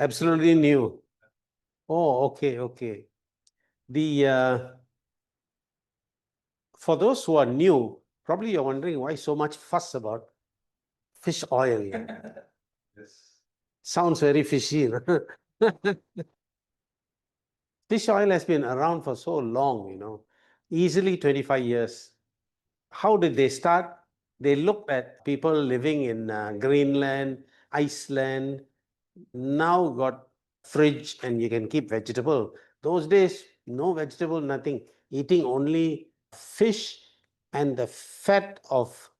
Absolutely new. Oh, okay. The for those who are new, probably you're wondering why so much fuss about fish oil. Yes. Sounds very fishy. Fish oil has been around for so long, easily 25 years. How did they start? They looked at people living in Greenland, Iceland, now got fridge and you can keep vegetable. Those days, no vegetable, nothing. Eating only fish and the fat of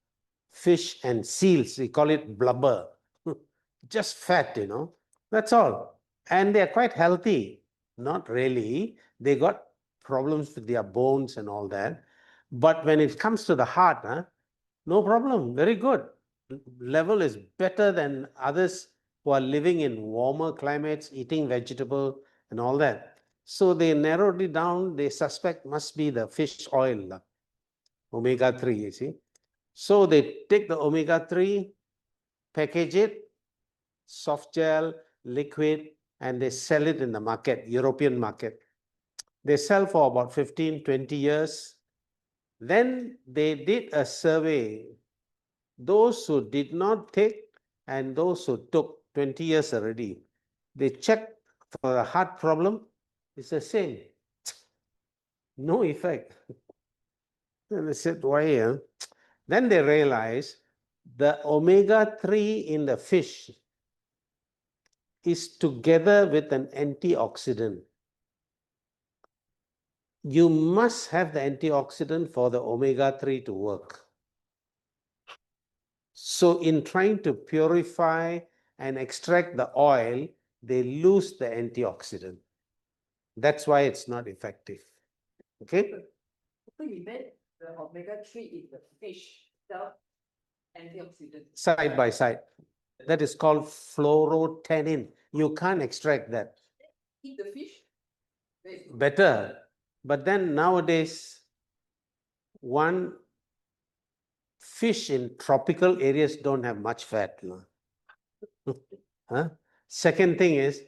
fish and seals. We call it blubber. Just fat. That's all. And they are quite healthy. Not really. They got problems with their bones and all that. But when it comes to the heart, no problem. Very good. Level is better than others who are living in warmer climates, eating vegetable and all that. So they narrowed it down. They suspect must be the fish oil, omega 3, you see. So they take the omega 3, package it, soft gel, liquid, and they sell it in the market, European market. They sell for about 15, 20 years. Then they did a survey. Those who did not take and those who took 20 years already, they checked for a heart problem. It's the same. No effect. And they said, why? Then they realized the omega 3 in the fish is together with an antioxidant. You must have the antioxidant for the omega 3 to work. So in trying to purify and extract the oil, they lose the antioxidant. That's why it's not effective. Okay? So you meant the omega 3 in the fish itself, antioxidant. Side by side. That is called fluorotannin. You can't extract that. Eat the fish? Better. But then nowadays, one fish in tropical areas don't have much fat. Huh? Second thing is,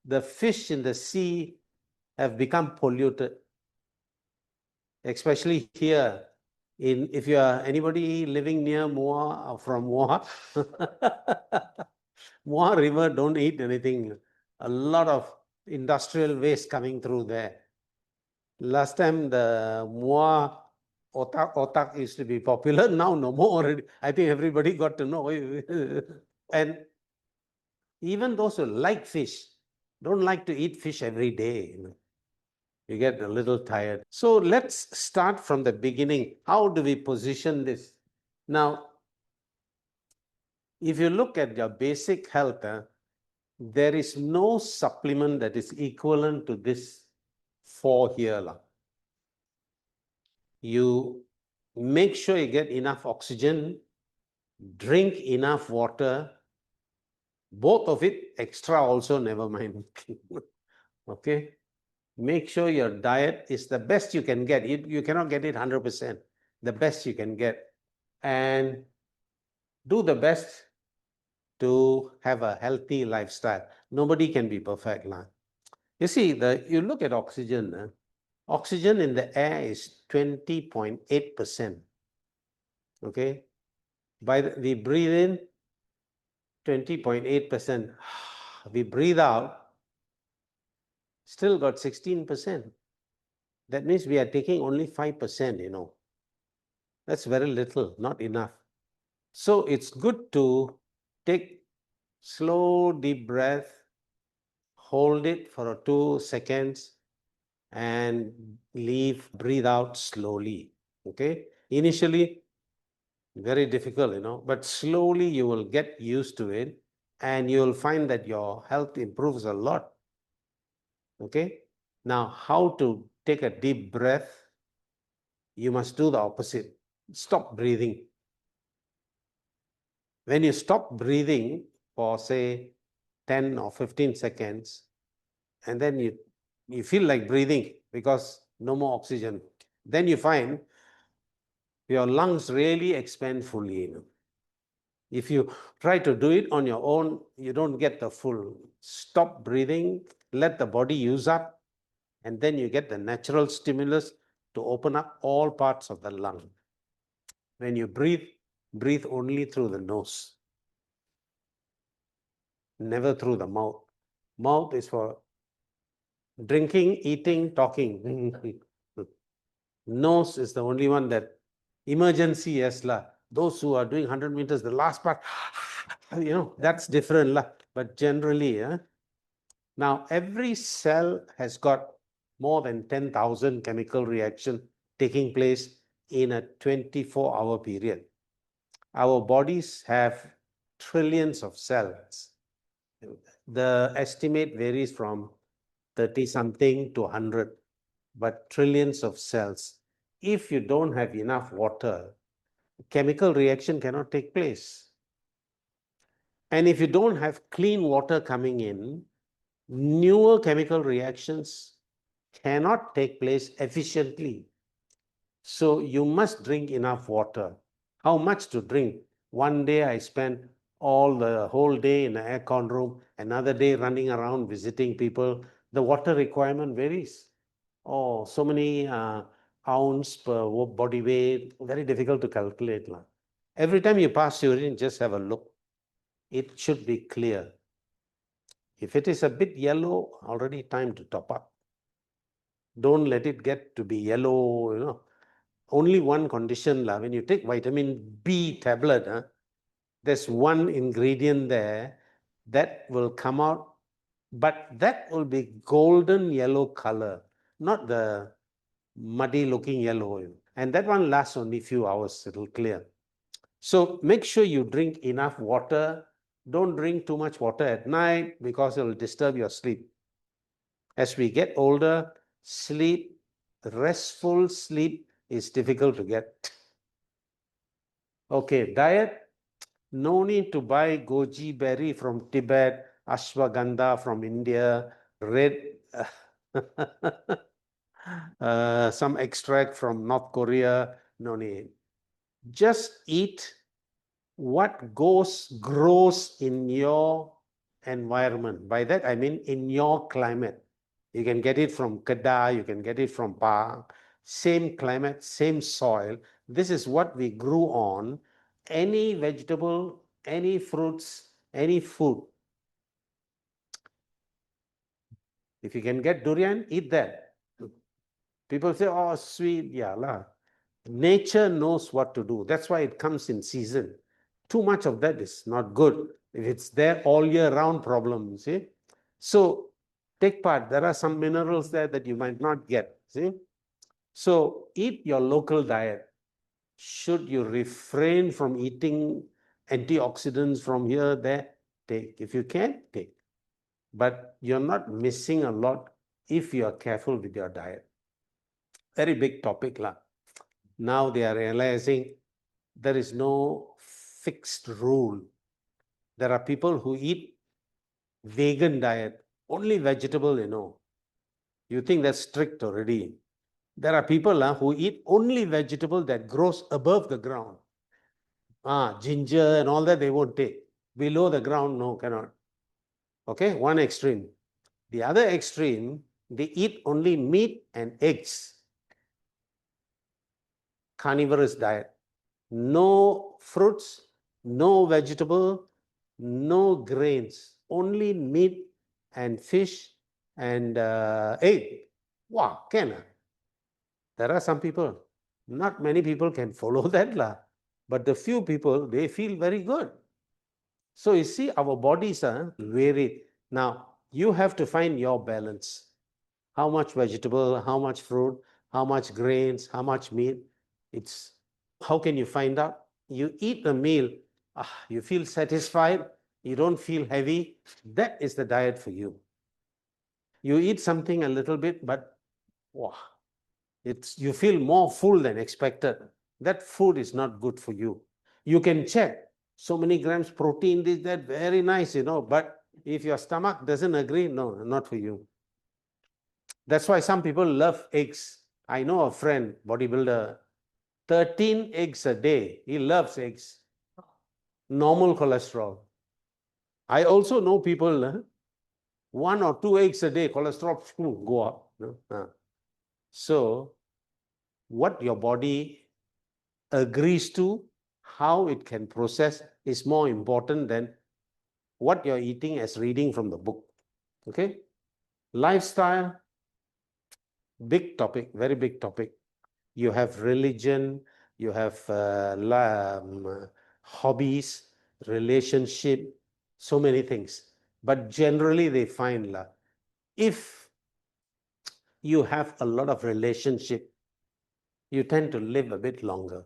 the fish in the sea have become polluted. Especially here, if you are anybody living near Moa or from Moa, Moa River, don't eat anything. A lot of industrial waste coming through there. Last time the Moa otak used to be popular. Now no more already. I think everybody got to know. And even those who like fish don't like to eat fish every day. You get a little tired. So let's start from the beginning. How do we position this? Now, if you look at your basic health, there is no supplement that is equivalent to this 4 here. You make sure you get enough oxygen, drink enough water, both of it extra also, never mind. Okay? Make sure your diet is the best you can get. You cannot get it 100%. The best you can get. And do the best to have a healthy lifestyle. Nobody can be perfect. You see, you look at oxygen. Oxygen in the air is 20.8%. Okay? We breathe in 20.8%. We breathe out, still got 16%. That means we are taking only 5%. That's very little, not enough. So it's good to take slow, deep breath, hold it for 2 seconds, and breathe out slowly. Okay? Initially, very difficult, but slowly you will get used to it and you will find that your health improves a lot. Okay? Now, how to take a deep breath? You must do the opposite. Stop breathing. When you stop breathing for, say, 10 or 15 seconds, and then you feel like breathing because no more oxygen, then you find your lungs really expand fully. If you try to do it on your own, you don't get the full stop breathing, let the body use up, and then you get the natural stimulus to open up all parts of the lung. When you breathe, breathe only through the nose, never through the mouth. Mouth is for drinking, eating, talking. Nose is the only one that emergency, yes lah. Those who are doing 100 meters, the last part, that's different lah. But generally, now every cell has got more than 10,000 chemical reaction taking place in a 24-hour period. Our bodies have trillions of cells. The estimate varies from 30 something to 100, but trillions of cells. If you don't have enough water, chemical reaction cannot take place. And if you don't have clean water coming in, newer chemical reactions cannot take place efficiently. So you must drink enough water. How much to drink? One day I spent the whole day in the aircon room, another day running around visiting people. The water requirement varies. Oh, so many ounce per body weight, very difficult to calculate. Every time you pass urine, just have a look. It should be clear. If it is a bit yellow, already time to top up. Don't let it get to be yellow, Only one condition, when you take vitamin B tablet, there's one ingredient there that will come out, but that will be golden yellow color, not the muddy looking yellow. And that one lasts only a few hours, it'll clear. So make sure you drink enough water. Don't drink too much water at night because it will disturb your sleep. As we get older, restful sleep is difficult to get. Okay, diet. No need to buy goji berry from Tibet, ashwagandha from India, some extract from North Korea. No need. Just eat what grows in your environment. By that I mean in your climate. You can get it from Kedah, you can get it from Pahang. Same climate, same soil. This is what we grew on. Any vegetable, any fruits, any food. If you can get durian, eat that. People say, oh, sweet, yeah lah. Nature knows what to do. That's why it comes in season. Too much of that is not good. If it's there all year round, problem, you see. So take part. There are some minerals there that you might not get, see. So eat your local diet. Should you refrain from eating antioxidants from here, there, take. If you can, take. But you're not missing a lot if you are careful with your diet. Very big topic lah. Now they are realizing there is no fixed rule. There are people who eat vegan diet, only vegetable, You think that's strict already. There are people who eat only vegetable that grows above the ground. Ginger and all that they won't take. Below the ground, no, cannot. Okay, one extreme. The other extreme, they eat only meat and eggs. Carnivorous diet. No fruits, no vegetable, no grains, only meat and fish and egg. Wow, can There are some people. Not many people can follow that lah. But the few people, they feel very good. So you see, our bodies are varied. Now, you have to find your balance. How much vegetable, how much fruit, how much grains, how much meat. How can you find out? You eat a meal, you feel satisfied, you don't feel heavy. That is the diet for you. You eat something a little bit, but wow, you feel more full than expected. That food is not good for you. You can check so many grams protein, this, that, very nice, but if your stomach doesn't agree, no, not for you. That's why some people love eggs. I know a friend, bodybuilder, 13 eggs a day. He loves eggs. Normal cholesterol. I also know people 1 or 2 eggs a day, cholesterol go up. So what your body agrees to, how it can process is more important than what you're eating as reading from the book. Okay? Lifestyle, big topic, very big topic. You have religion, you have hobbies, relationship, so many things. But generally they find if you have a lot of relationship, you tend to live a bit longer.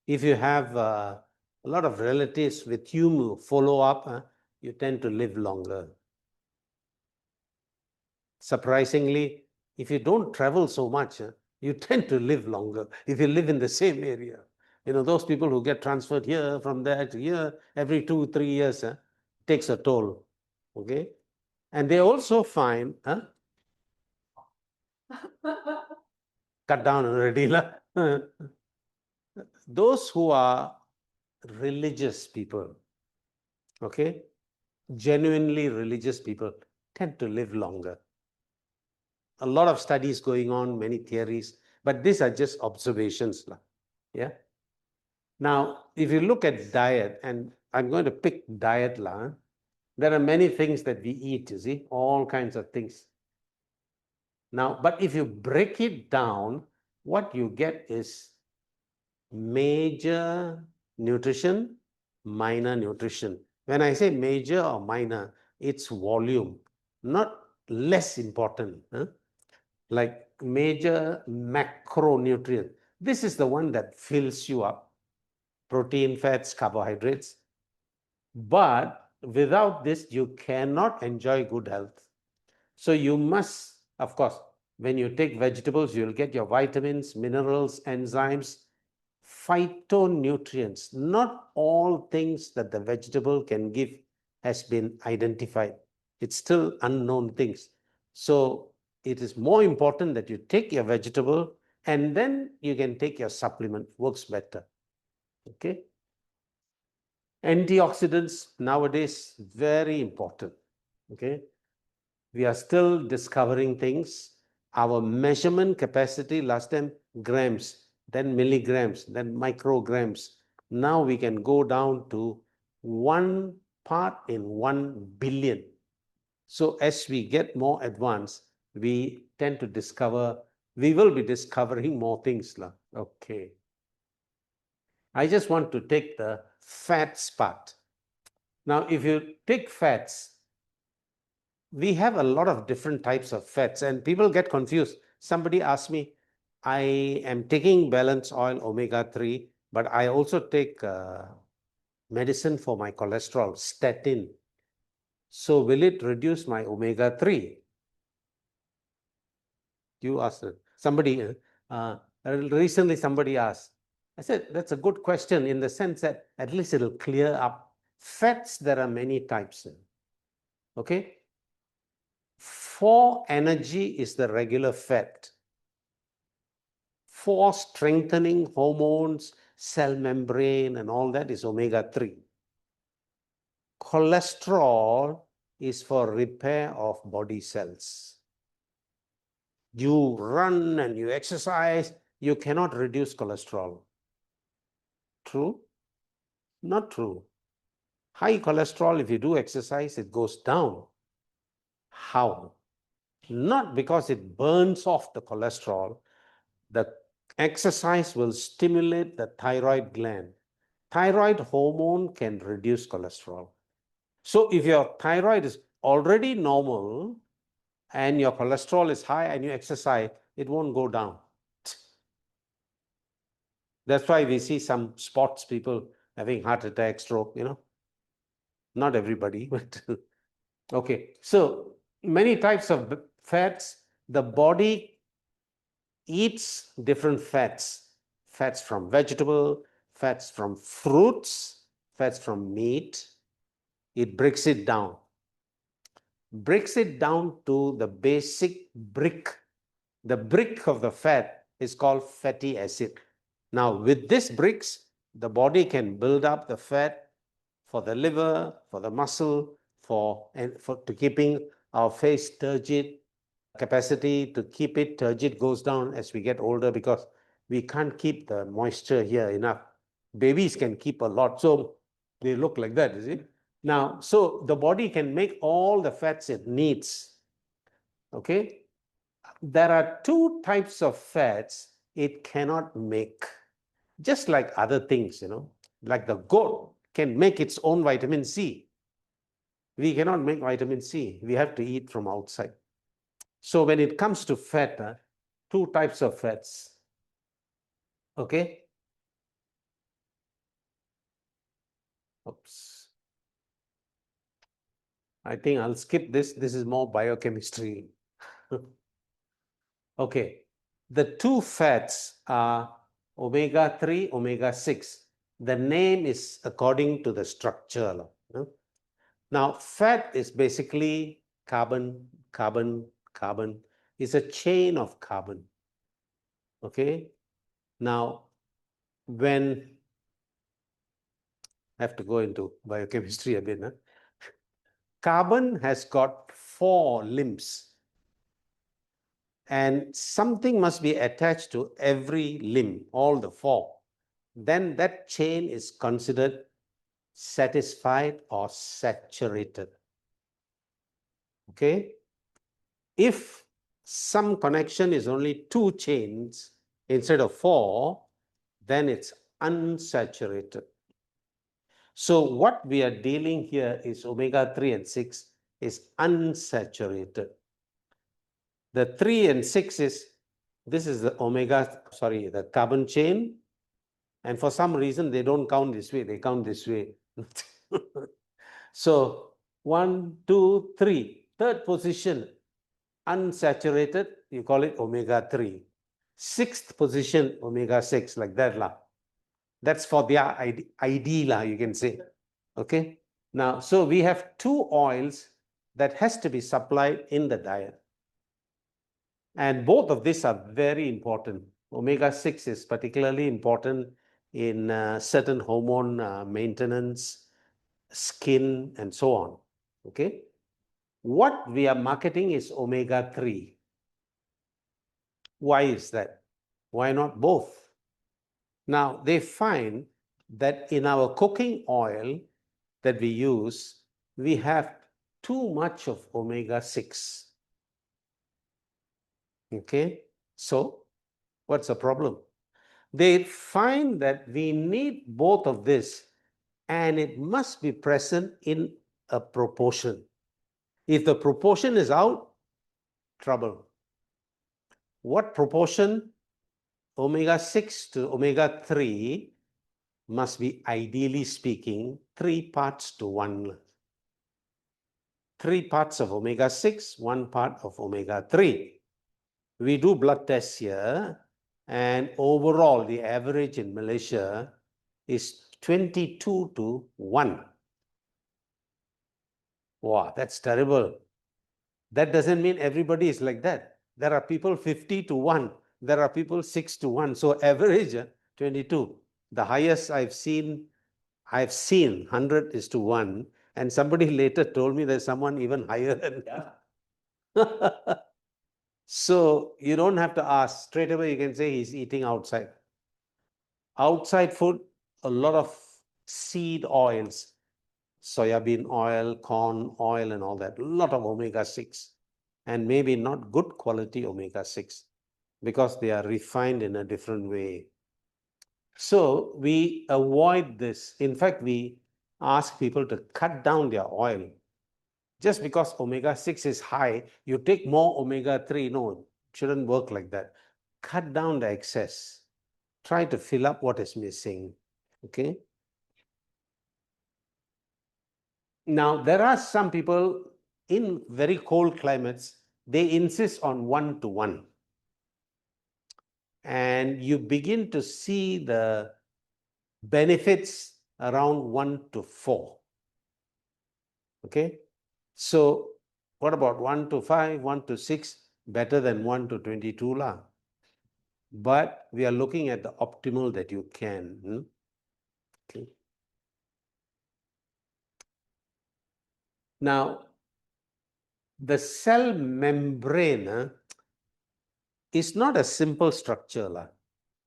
If you have a lot of relatives with you follow up, you tend to live longer. Surprisingly, if you don't travel so much, you tend to live longer if you live in the same area. Those people who get transferred here from there to here every 2-3 years takes a toll. Okay? And they also find, cut down already. Those who are religious people, okay, genuinely religious people tend to live longer. A lot of studies going on, many theories, but these are just observations. Yeah. Now, if you look at diet, and I'm going to pick diet, there are many things that we eat, you see, all kinds of things. Now, but if you break it down, what you get is major nutrition, minor nutrition. When I say major or minor, it's volume, not less important. Like major macronutrient. This is the one that fills you up. Protein, fats, carbohydrates. But without this, you cannot enjoy good health. So you must, of course, when you take vegetables, you'll get your vitamins, minerals, enzymes, phytonutrients. Not all things that the vegetable can give has been identified. It's still unknown things. So it is more important that you take your vegetable and then you can take your supplement. Works better. Okay. Antioxidants nowadays, very important. Okay. We are still discovering things. Our measurement capacity last time, grams, then milligrams, then micrograms. Now we can go down to 1 part in 1 billion. So as we get more advanced, we tend to discover, we will be discovering more things. Okay. I just want to take the fats part. Now, if you take fats, we have a lot of different types of fats and people get confused. Somebody asked me, I am taking BalanceOil omega-3, but I also take medicine for my cholesterol, statin. So will it reduce my omega-3? You asked it. Recently somebody asked. I said, that's a good question in the sense that at least it'll clear up. Fats, there are many types. Okay? For energy is the regular fat. For strengthening hormones, cell membrane and all that is omega-3. Cholesterol is for repair of body cells. You run and you exercise, you cannot reduce cholesterol. True? Not true. High cholesterol, if you do exercise, it goes down. How? Not because it burns off the cholesterol. The exercise will stimulate the thyroid gland. Thyroid hormone can reduce cholesterol. So if your thyroid is already normal and your cholesterol is high and you exercise, it won't go down. That's why we see some sports people having heart attack, stroke, Not everybody, but okay. So many types of fats. The body eats different fats. Fats from vegetable, fats from fruits, fats from meat. It breaks it down. Breaks it down to the basic brick. The brick of the fat is called fatty acid. Now, with these bricks, the body can build up the fat for the liver, for the muscle, for to keeping our face turgid. Capacity to keep it turgid goes down as we get older because we can't keep the moisture here enough. Babies can keep a lot, so they look like that, is it? Now, so the body can make all the fats it needs. Okay? There are two types of fats it cannot make. Just like other things, like the goat can make its own vitamin C. We cannot make vitamin C. We have to eat from outside. So when it comes to fat, two types of fats. Okay? Oops. I think I'll skip this. This is more biochemistry. Okay. The two fats are omega-3, omega-6. The name is according to the structure. Now, fat is basically carbon, carbon, carbon. It's a chain of carbon. Okay? Now, when I have to go into biochemistry a bit. Carbon has got 4 limbs. And something must be attached to every limb, all the 4. Then that chain is considered satisfied or saturated. Okay? If some connection is only 2 chains instead of 4, then it's unsaturated. So what we are dealing here is omega-3 and 6 is unsaturated. The 3 and 6 is, this is the the carbon chain. And for some reason, they don't count this way, they count this way. So 1, 2, 3, third position, unsaturated, you call it omega-3. 6th position, omega-6, like that lah. That's for their ID lah, you can say. Okay. Now, so we have 2 oils that has to be supplied in the diet. And both of these are very important. Omega-6 is particularly important in certain hormone maintenance, skin, and so on. Okay. What we are marketing is omega-3. Why is that? Why not both? Now, they find that in our cooking oil that we use, we have too much of omega-6. Okay, so what's the problem? They find that we need both of this and it must be present in a proportion. If the proportion is out, trouble. What proportion? Omega-6 to omega-3 must be, ideally speaking, 3 parts to 1. 3 parts of omega-6, 1 part of omega-3. We do blood tests here, and overall, the average in Malaysia is 22 to 1. Wow, that's terrible. That doesn't mean everybody is like that. There are people 50 to 1. There are people 6 to 1. So average 22. The highest I've seen 100 is to 1. And somebody later told me there's someone even higher than that. So you don't have to ask. Straight away you can say he's eating outside. Outside food, a lot of seed oils, soybean oil, corn oil, and all that. A lot of omega-6. And maybe not good quality omega-6 because they are refined in a different way. So we avoid this. In fact, we ask people to cut down their oil. Just because omega-6 is high, you take more omega-3. No, it shouldn't work like that. Cut down the excess. Try to fill up what is missing. Okay. Now, there are some people in very cold climates, they insist on 1 to 1. And you begin to see the benefits around 1 to 4. Okay. So what about 1 to 5, 1 to 6? Better than 1 to 22 lah. But we are looking at the optimal that you can. Okay. Now, the cell membrane is not a simple structure.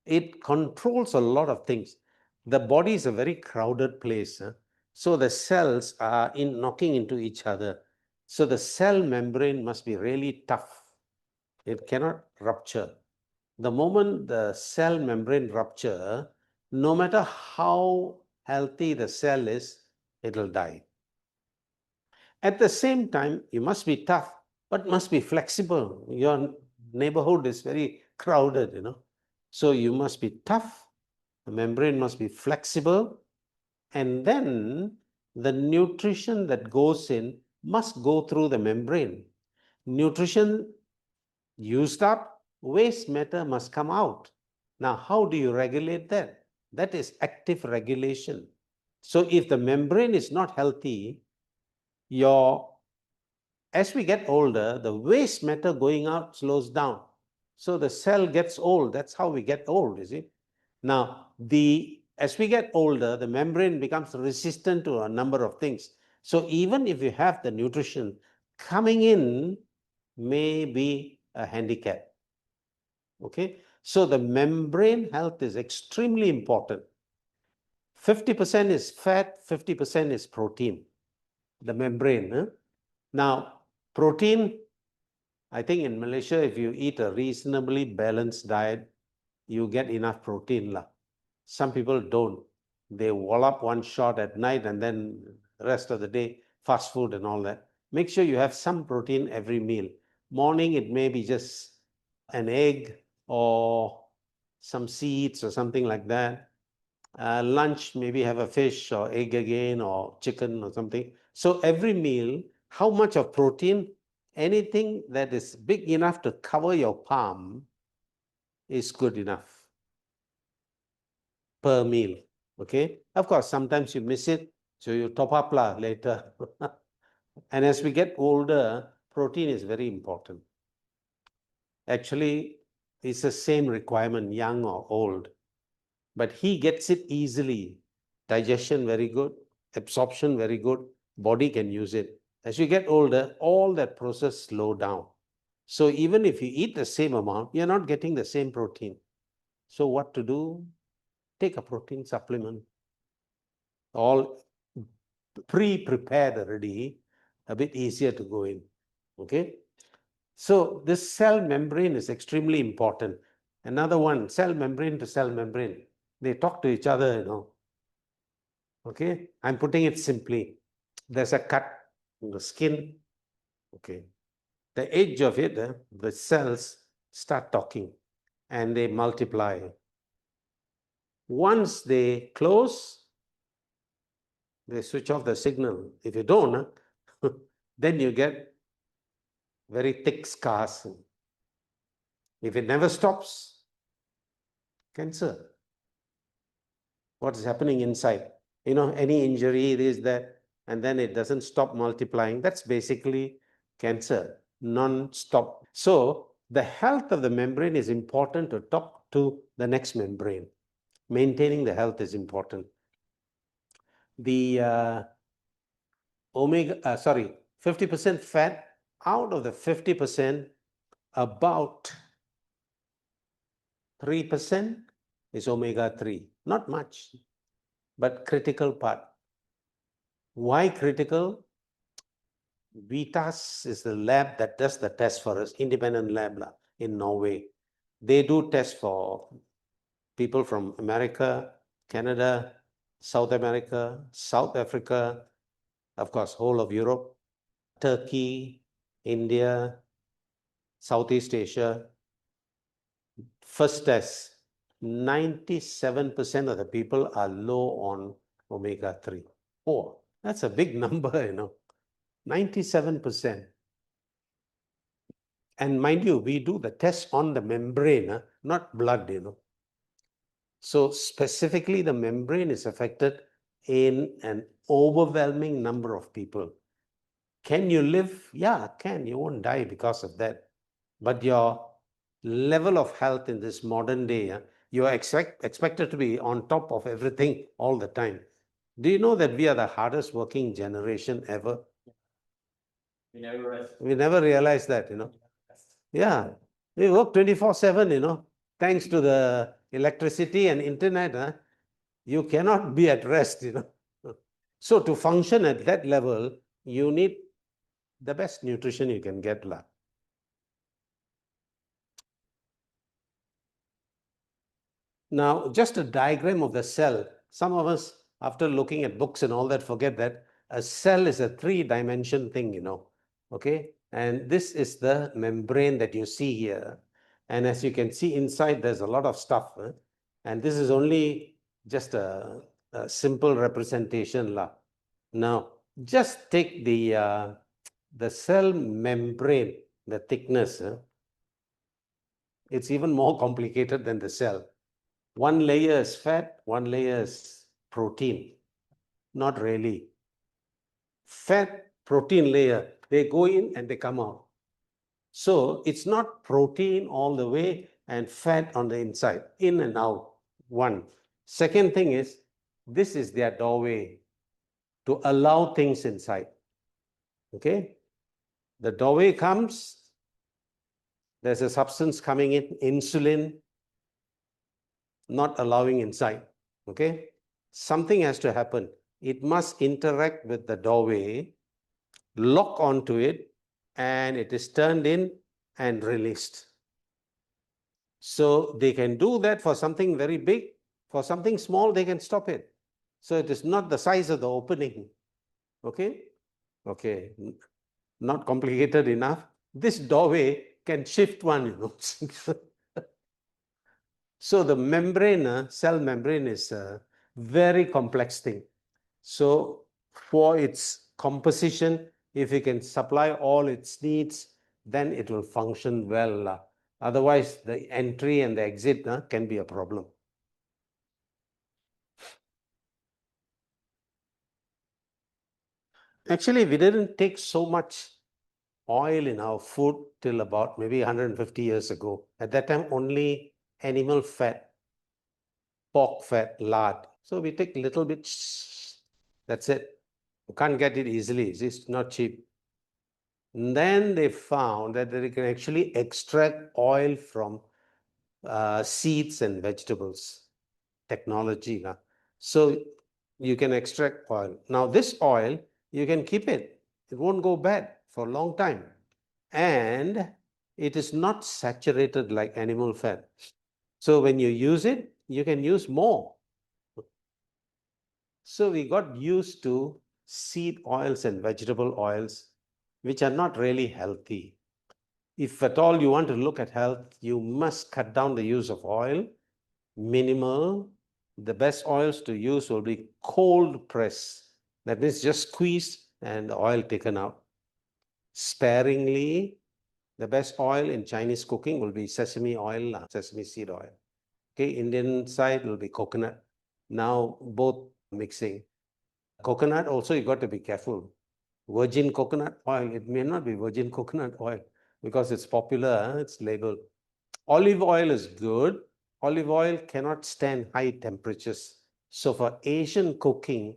It controls a lot of things. The body is a very crowded place. So the cells are knocking into each other. So the cell membrane must be really tough. It cannot rupture. The moment the cell membrane rupture, no matter how healthy the cell is, it will die. At the same time, you must be tough, but must be flexible. Your neighborhood is very crowded. So you must be tough, the membrane must be flexible, and then the nutrition that goes in must go through the membrane. Nutrition used up, waste matter must come out. Now, how do you regulate that? That is active regulation. So if the membrane is not healthy, as we get older, the waste matter going out slows down. So the cell gets old. That's how we get old, you see. Now, as we get older, the membrane becomes resistant to a number of things. So even if you have the nutrition, coming in may be a handicap. Okay, so the membrane health is extremely important. 50% is fat, 50% is protein, the membrane. Now, protein, I think in Malaysia, if you eat a reasonably balanced diet, you get enough protein. Some people don't. They wallop one shot at night and then the rest of the day, fast food and all that. Make sure you have some protein every meal. Morning, it may be just an egg or some seeds or something like that. Lunch, maybe have a fish or egg again or chicken or something. So every meal, how much of protein? Anything that is big enough to cover your palm is good enough per meal. Okay. Of course, sometimes you miss it, so you top up later. And as we get older, protein is very important. Actually, it's the same requirement, young or old, but he gets it easily. Digestion very good, absorption very good, body can use it. As you get older, all that process slow down. So even if you eat the same amount, you're not getting the same protein. So what to do? Take a protein supplement. All pre-prepared already, a bit easier to go in. Okay. So this cell membrane is extremely important. Another one, cell membrane to cell membrane. They talk to each other. Okay. I'm putting it simply. There's a cut in the skin. Okay. The edge of it, the cells start talking and they multiply. Once they close, they switch off the signal. If you don't, then you get very thick scars. If it never stops, cancer. What is happening inside? Any injury, this, that, and then it doesn't stop multiplying. That's basically cancer, non-stop. So the health of the membrane is important to talk to the next membrane. Maintaining the health is important. The 50% fat, out of the 50%, about 3% is omega-3. Not much, but critical part. Why critical? Vitas is the lab that does the test for us, independent lab in Norway. They do tests for people from America, Canada, South America, South Africa, of course, whole of Europe, Turkey, India, Southeast Asia. First test, 97% of the people are low on omega-3. Oh, that's a big number, 97%. And mind you, we do the test on the membrane, not blood, So specifically, the membrane is affected in an overwhelming number of people. Can you live? Yeah, can. You won't die because of that. But your level of health in this modern day, you are expected to be on top of everything all the time. Do you know that we are the hardest working generation ever? We never rest. We never realize that, Yeah, we work 24/7, thanks to the electricity and internet. You cannot be at rest. So to function at that level, you need the best nutrition you can get. Now, just a diagram of the cell. Some of us, after looking at books and all that, forget that a cell is a three-dimension thing, Okay, and this is the membrane that you see here. And as you can see inside, there's a lot of stuff. And this is only just a simple representation. Now, just take the cell membrane, the thickness. It's even more complicated than the cell. One layer is fat, one layer is protein. Not really. Fat, protein layer, they go in and they come out. So it's not protein all the way and fat on the inside, in and out. One. Second thing is, this is their doorway to allow things inside. Okay? The doorway comes, there's a substance coming in, insulin, not allowing inside. Okay? Something has to happen. It must interact with the doorway, lock onto it, and it is turned in and released. So they can do that for something very big. For something small, they can stop it. So it is not the size of the opening. Okay? Okay. Not complicated enough. This doorway can shift one. So the membrane, cell membrane, is a very complex thing. So for its composition, if you can supply all its needs, then it will function well. Otherwise, the entry and the exit can be a problem. Actually, we didn't take so much oil in our food till about maybe 150 years ago. At that time, only animal fat, pork fat, lard. So we take little bit, that's it. You can't get it easily. It's not cheap. And then they found that they can actually extract oil from seeds and vegetables. Technology. So you can extract oil. Now this oil, you can keep it. It won't go bad for a long time. And it is not saturated like animal fat. So when you use it, you can use more. So we got used to seed oils and vegetable oils, which are not really healthy. If at all you want to look at health, you must cut down the use of oil, minimal. The best oils to use will be cold press. That means just squeezed and the oil taken out. Sparingly, the best oil in Chinese cooking will be sesame oil, sesame seed oil. Okay, Indian side will be coconut. Now both mixing. Coconut also, you got to be careful. Virgin coconut oil, it may not be virgin coconut oil because it's popular, it's labeled. Olive oil is good. Olive oil cannot stand high temperatures. So for Asian cooking,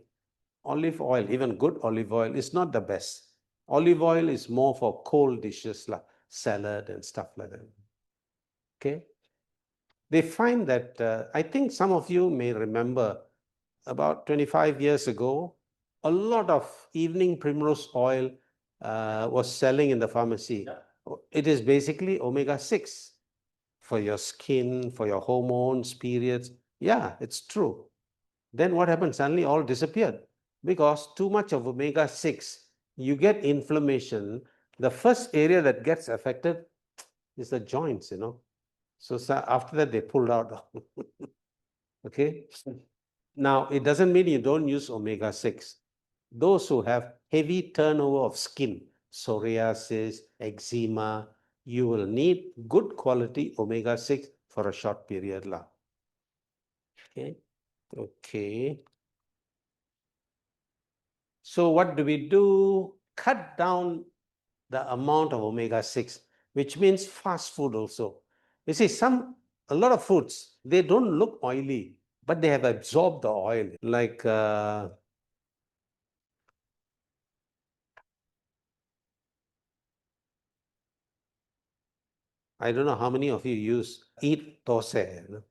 olive oil, even good olive oil, is not the best. Olive oil is more for cold dishes like salad and stuff like that. Okay. They find that, I think some of you may remember, about 25 years ago, a lot of evening primrose oil was selling in the pharmacy. It is basically omega-6 for your skin, for your hormones, periods. Yeah, it's true. Then what happened? Suddenly all disappeared because too much of omega-6, you get inflammation. The first area that gets affected is the joints. So after that, they pulled out. Okay. Now, it doesn't mean you don't use omega-6. Those who have heavy turnover of skin, psoriasis, eczema, you will need good quality omega-6 for a short period. Okay. Okay. So what do we do? Cut down the amount of omega-6, which means fast food also. You see, a lot of foods, they don't look oily, but they have absorbed the oil. Like I don't know how many of you eat thosai, you know?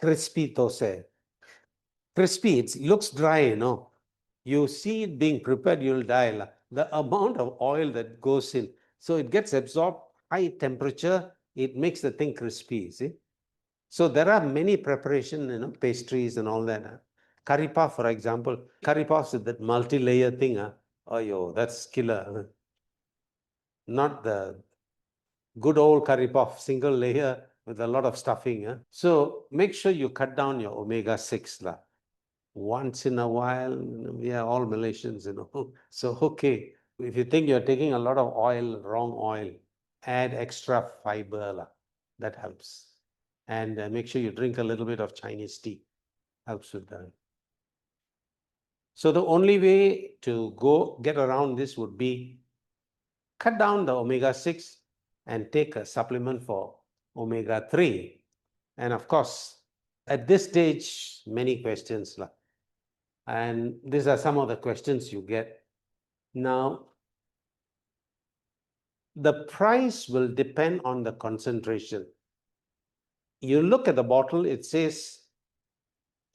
Crispy thosai. Crispy, it looks dry, you know. You see it being prepared, you'll die. The amount of oil that goes in, so it gets absorbed, high temperature, it makes the thing crispy, see. So there are many preparation, you know, pastries and all that. Curry puff, for example, curry puffs with that multi-layer thing. Oh, yo, that's killer. Not the good old curry puff, single layer with a lot of stuffing. So make sure you cut down your omega-6. Once in a while, we are all Malaysians, you know. So, okay, if you think you're taking a lot of oil, wrong oil, add extra fiber. That helps. And make sure you drink a little bit of Chinese tea. Helps with that. So the only way to get around this would be cut down the omega-6 and take a supplement for omega-3. And of course, at this stage, many questions. And these are some of the questions you get. Now, the price will depend on the concentration. You look at the bottle, it says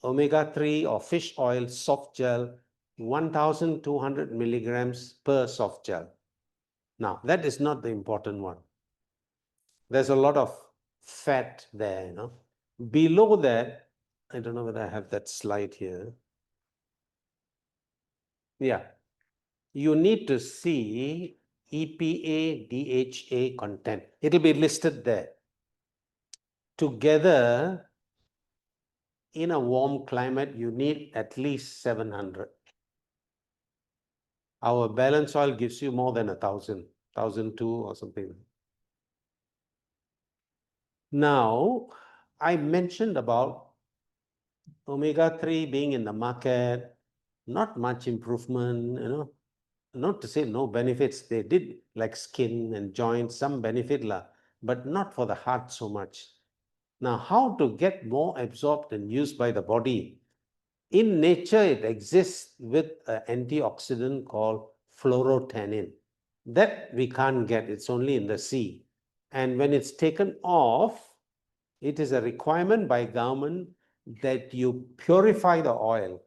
omega-3 or fish oil soft gel, 1,200 milligrams per soft gel. Now, that is not the important one. There's a lot of fat there, you know. Below that, I don't know whether I have that slide here. Yeah. You need to see EPA, DHA content. It'll be listed there. Together, in a warm climate, you need at least 700. Our balance oil gives you more than 1,000, 1,002 or something. Now, I mentioned about omega-3 being in the market, not much improvement, you know, not to say no benefits. They did like skin and joints, some benefit, but not for the heart so much. Now, how to get more absorbed and used by the body? In nature, it exists with an antioxidant called fluorotannin. That we can't get, it's only in the sea. And when it's taken off, it is a requirement by government that you purify the oil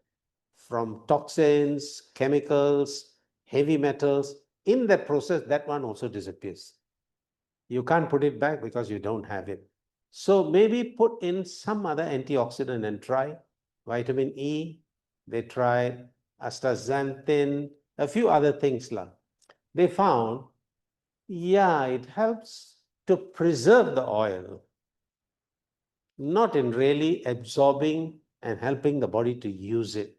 from toxins, chemicals, heavy metals. In that process, that one also disappears. You can't put it back because you don't have it. So maybe put in some other antioxidant and try vitamin E. They tried astaxanthin, a few other things. They found, yeah, it helps to preserve the oil, not in really absorbing and helping the body to use it.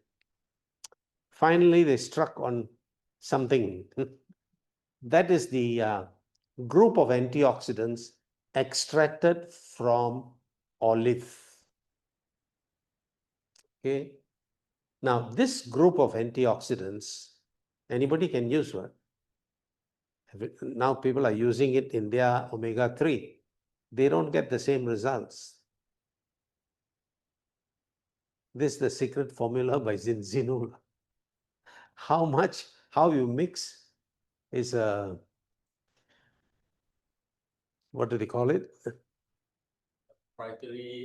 Finally, they struck on something. That is the group of antioxidants extracted from olive. Okay. Now, this group of antioxidants, anybody can use one. Now people are using it in their omega-3. They don't get the same results. This is the secret formula by Zinzino. How you mix is a, what do they call it?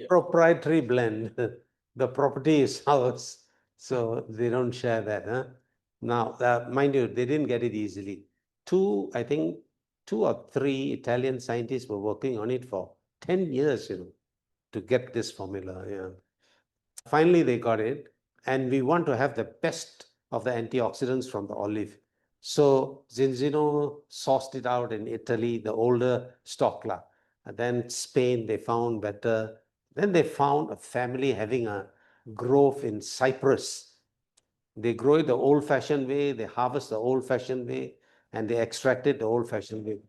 Proprietary blend. The property is ours, so they don't share that. Now, mind you, they didn't get it easily. I think two or three Italian scientists were working on it for 10 years, to get this formula. Yeah. Finally, they got it, and we want to have the best of the antioxidants from the olive. So Zinzino sourced it out in Italy, the older stock. And then Spain, they found better. Then they found a family having a grove in Cyprus. They grow it the old-fashioned way, they harvest the old-fashioned way, and they extract it the old-fashioned way.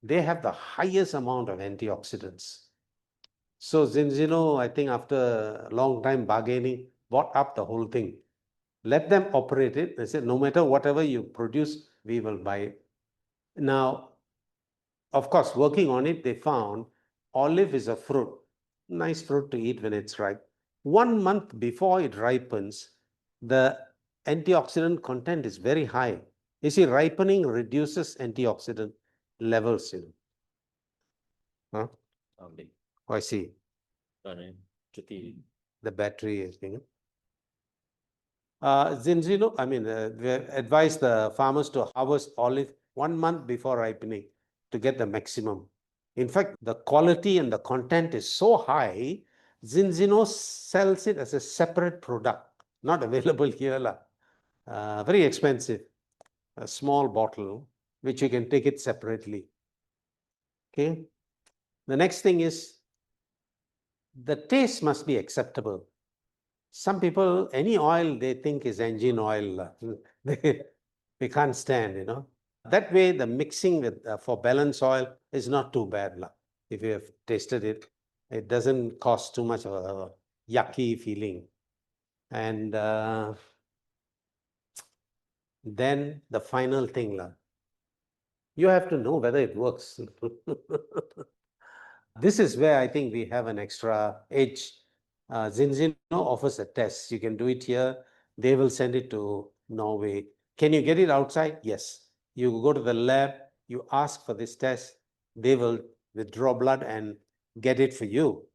They have the highest amount of antioxidants. So Zinzino, I think after a long time bargaining, bought up the whole thing. Let them operate it. They said, no matter whatever you produce, we will buy it. Now, of course, working on it, they found olive is a fruit, nice fruit to eat when it's ripe. 1 month before it ripens, the antioxidant content is very high. You see, ripening reduces antioxidant levels. Huh? Big. Oh, I see. Chuti. The battery is being. Zinzino, I mean, we advise the farmers to harvest olive 1 month before ripening to get the maximum. In fact, the quality and the content is so high, Zinzino sells it as a separate product, not available here. Very expensive, a small bottle, which you can take it separately. Okay. The next thing is the taste must be acceptable. Some people, any oil they think is engine oil. They can't stand, That way, the mixing with for balance oil is not too bad. If you have tasted it, it doesn't cause too much of a yucky feeling. And then the final thing, you have to know whether it works. This is where I think we have an extra edge. Zinzino offers a test. You can do it here. They will send it to Norway. Can you get it outside? Yes. You go to the lab, you ask for this test, they will withdraw blood and get it for you.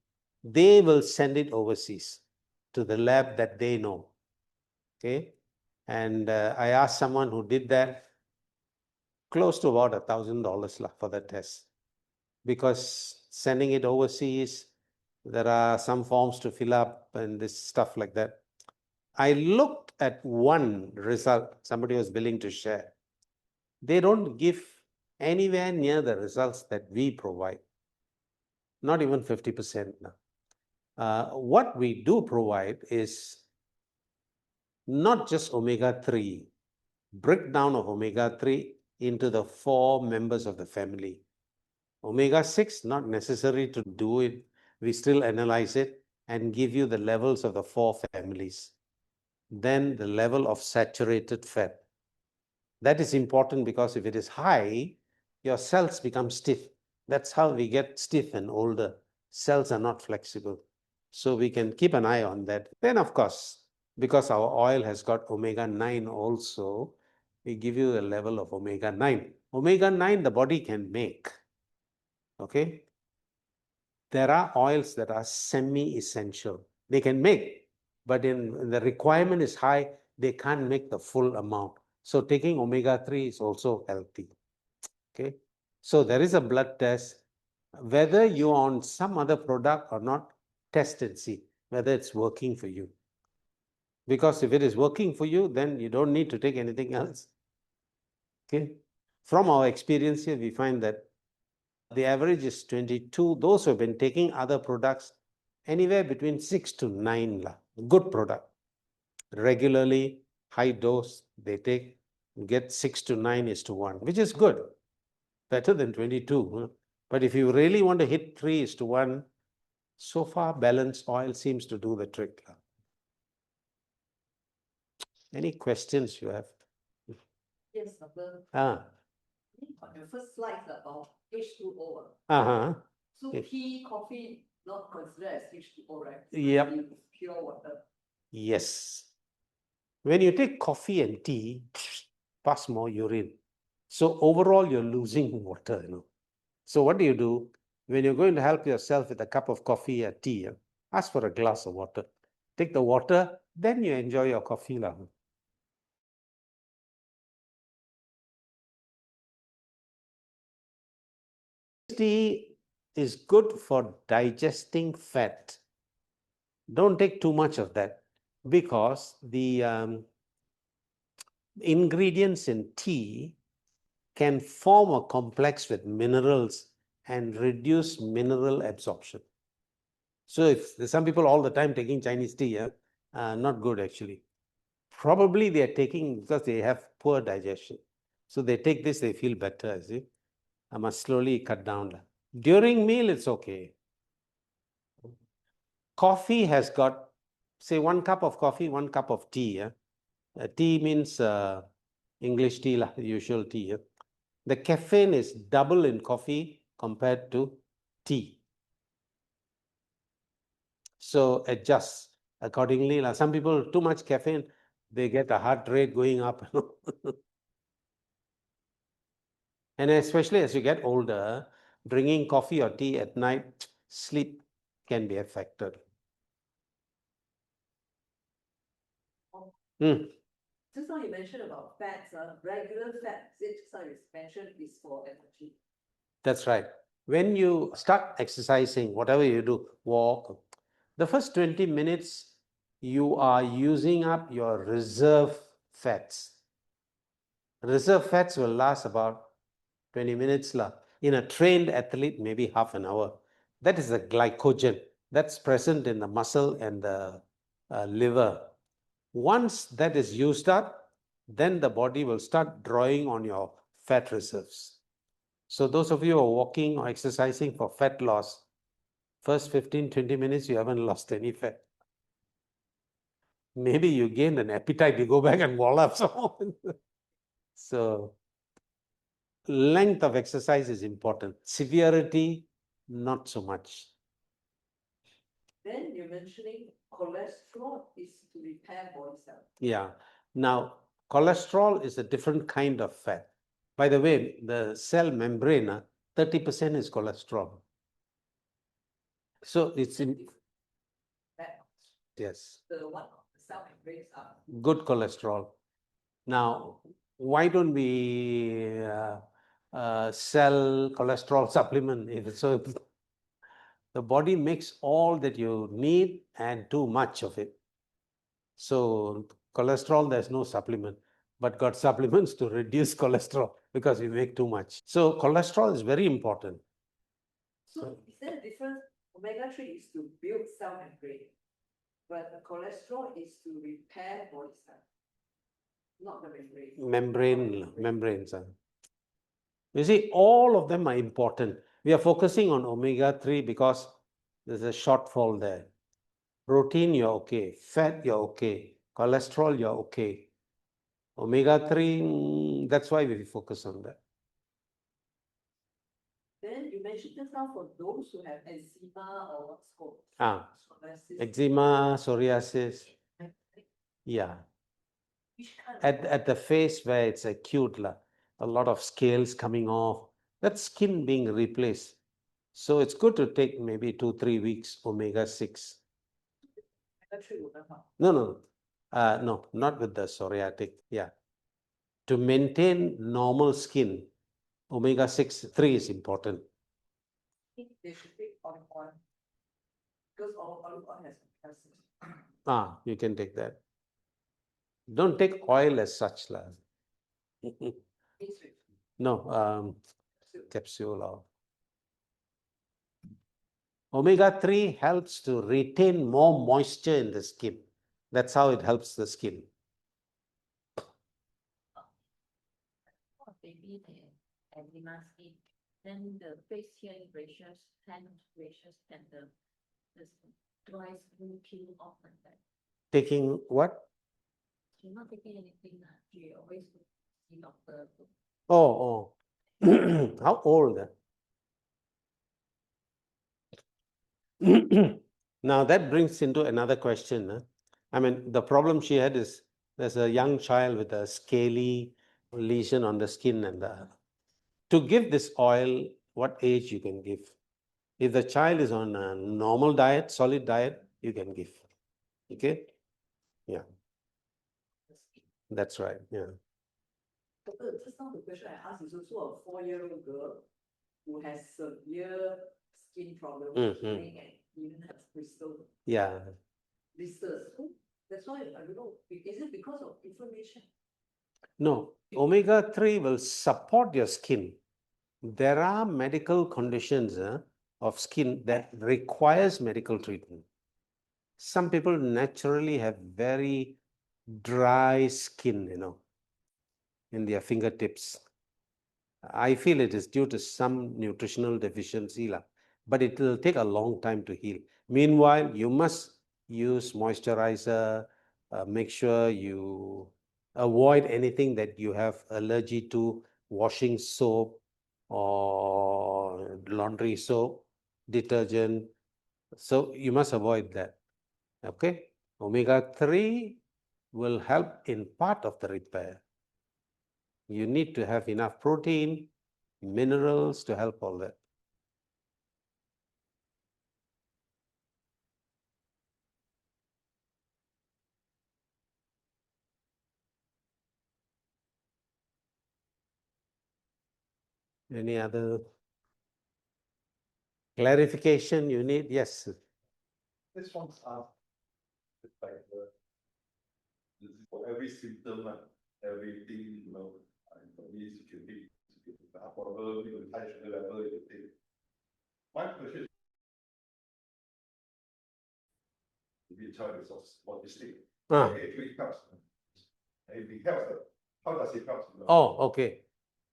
They will send it overseas to the lab that they know. Okay. And I asked someone who did that, close to about $1,000 for the test, because sending it overseas, there are some forms to fill up and this stuff like that. I looked at one result somebody was willing to share. They don't give anywhere near the results that we provide, not even 50% now. What we do provide is not just omega-3, breakdown of omega-3 into the 4 members of the family. Omega-6, not necessary to do it. We still analyze it and give you the levels of the 4 families. Then the level of saturated fat. That is important because if it is high, your cells become stiff. That's how we get stiff and older. Cells are not flexible. So we can keep an eye on that. Then, of course, because our oil has got omega-9 also, we give you a level of omega-9. Omega-9 the body can make. Okay. There are oils that are semi-essential. They can make, but in the requirement is high, they can't make the full amount. So taking omega-3 is also healthy. Okay. So there is a blood test. Whether you're on some other product or not, test and see whether it's working for you. Because if it is working for you, then you don't need to take anything else. Okay. From our experience here, we find that the average is 22. Those who have been taking other products, anywhere between 6 to 9. Good product. Regularly, high dose, they take, get 6 to 9:1, which is good. Better than 22. But if you really want to hit 3:1, so far balance oil seems to do the trick. Any questions you have? Yes, doctor. Ah. On the first slide about H2O. Uh-huh. So Yes. tea, coffee, not considered as H2O, right? Yep. It's pure water. Yes. When you take coffee and tea, pass more urine. So overall, you're losing water, So what do? When you're going to help yourself with a cup of coffee or tea, ask for a glass of water. Take the water, then you enjoy your coffee. Tea is good for digesting fat. Don't take too much of that because the ingredients in tea can form a complex with minerals and reduce mineral absorption. So if some people all the time taking Chinese tea, not good actually. Probably they are taking because they have poor digestion. So they take this, they feel better. See, I must slowly cut down. During meal, it's okay. Coffee has got, say, 1 cup of coffee, 1 cup of tea. Tea means English tea, usual tea. The caffeine is double in coffee compared to tea. So adjust accordingly. Some people, too much caffeine, they get a heart rate going up. And especially as you get older, drinking coffee or tea at night, sleep can be affected. Hmm. Just now you mentioned about fats, regular fat, just now you mentioned is for energy. That's right. When you start exercising, whatever you do, walk, the first 20 minutes, you are using up your reserve fats. Reserve fats will last about 20 minutes. In a trained athlete, maybe half an hour. That is the glycogen that's present in the muscle and the liver. Once that is used up, then the body will start drawing on your fat reserves. So those of you who are walking or exercising for fat loss, first 15-20 minutes, you haven't lost any fat. Maybe you gain an appetite, you go back and wall up some more. So length of exercise is important. Severity, not so much. Then you're mentioning cholesterol is to repair body cells. Yeah. Now, cholesterol is a different kind of fat. By the way, the cell membrane, 30% is cholesterol. So it's in, Fat, yes, the one, the cell membranes are. good cholesterol. Now, why don't we sell cholesterol supplement? If it's so, the body makes all that you need and too much of it. So cholesterol, there's no supplement, but got supplements to reduce cholesterol because we make too much. So cholesterol is very important. So is there a difference? Omega-3 is to build cell membrane, but the cholesterol is to repair body cells, not the membrane. Membranes. You see, all of them are important. We are focusing on omega-3 because there's a shortfall there. Protein, you're okay. Fat, you're okay. Cholesterol, you're okay. Omega-3, that's why we focus on that. Then you mentioned just now for those who have eczema or what's called psoriasis. Eczema, psoriasis, yeah. Which kind of At the face where it's acute, a lot of scales coming off, that's skin being replaced. So it's good to take maybe 2-3 weeks omega-6. omega-3 will help? No, not with the psoriatic. Yeah. To maintain normal skin, omega-3 is important. They should take olive oil because olive oil has omega-6. You can take that. Don't take oil as such. No, capsule or omega-3 helps to retain more moisture in the skin. That's how it helps the skin. Maybe the eczema skin, then the face here rashes, hand rashes, and the dry skin peel off like that. Taking what? She's not taking anything. She always see doctor. Oh. How old? Now that brings into another question. I mean, the problem she had is there's a young child with a scaly lesion on the skin, and to give this oil, what age you can give? If the child is on a normal diet, solid diet, you can give. Okay? Yeah, that's right. Yeah. Just now the question I asked is also a 4-year-old girl who has severe skin problems, and even has blisters. Yeah. That's why I don't know. Is it because of inflammation? No, omega-3 will support your skin. There are medical conditions of skin that requires medical treatment. Some people naturally have very dry skin, in their fingertips. I feel it is due to some nutritional deficiency, but it will take a long time to heal. Meanwhile, you must use moisturizer, make sure you avoid anything that you have allergy to, washing soap or laundry soap, detergent. So you must avoid that. Okay? Omega-3 will help in part of the repair. You need to have enough protein, minerals to help all that. Any other clarification you need? Yes. This one's asked, it's like for every symptom, everything, for this you can take, the affordable, high sugar level, you can take. My question is, if your child is autistic, Ah. it actually helps. And if it helps, how does it help? Oh, okay.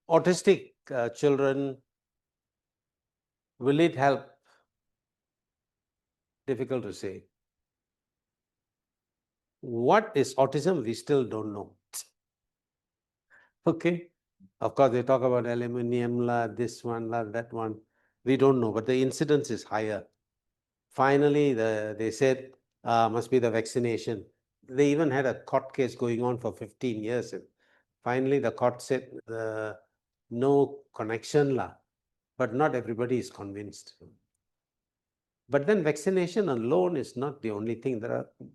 Autistic children, will it help? Difficult to say. What is autism? We still don't know. Okay. Of course, they talk about aluminum, this one, that one. We don't know, but the incidence is higher. Finally, they said must be the vaccination. They even had a court case going on for 15 years. And finally, the court said no connection, but not everybody is convinced. But then vaccination alone is not the only thing.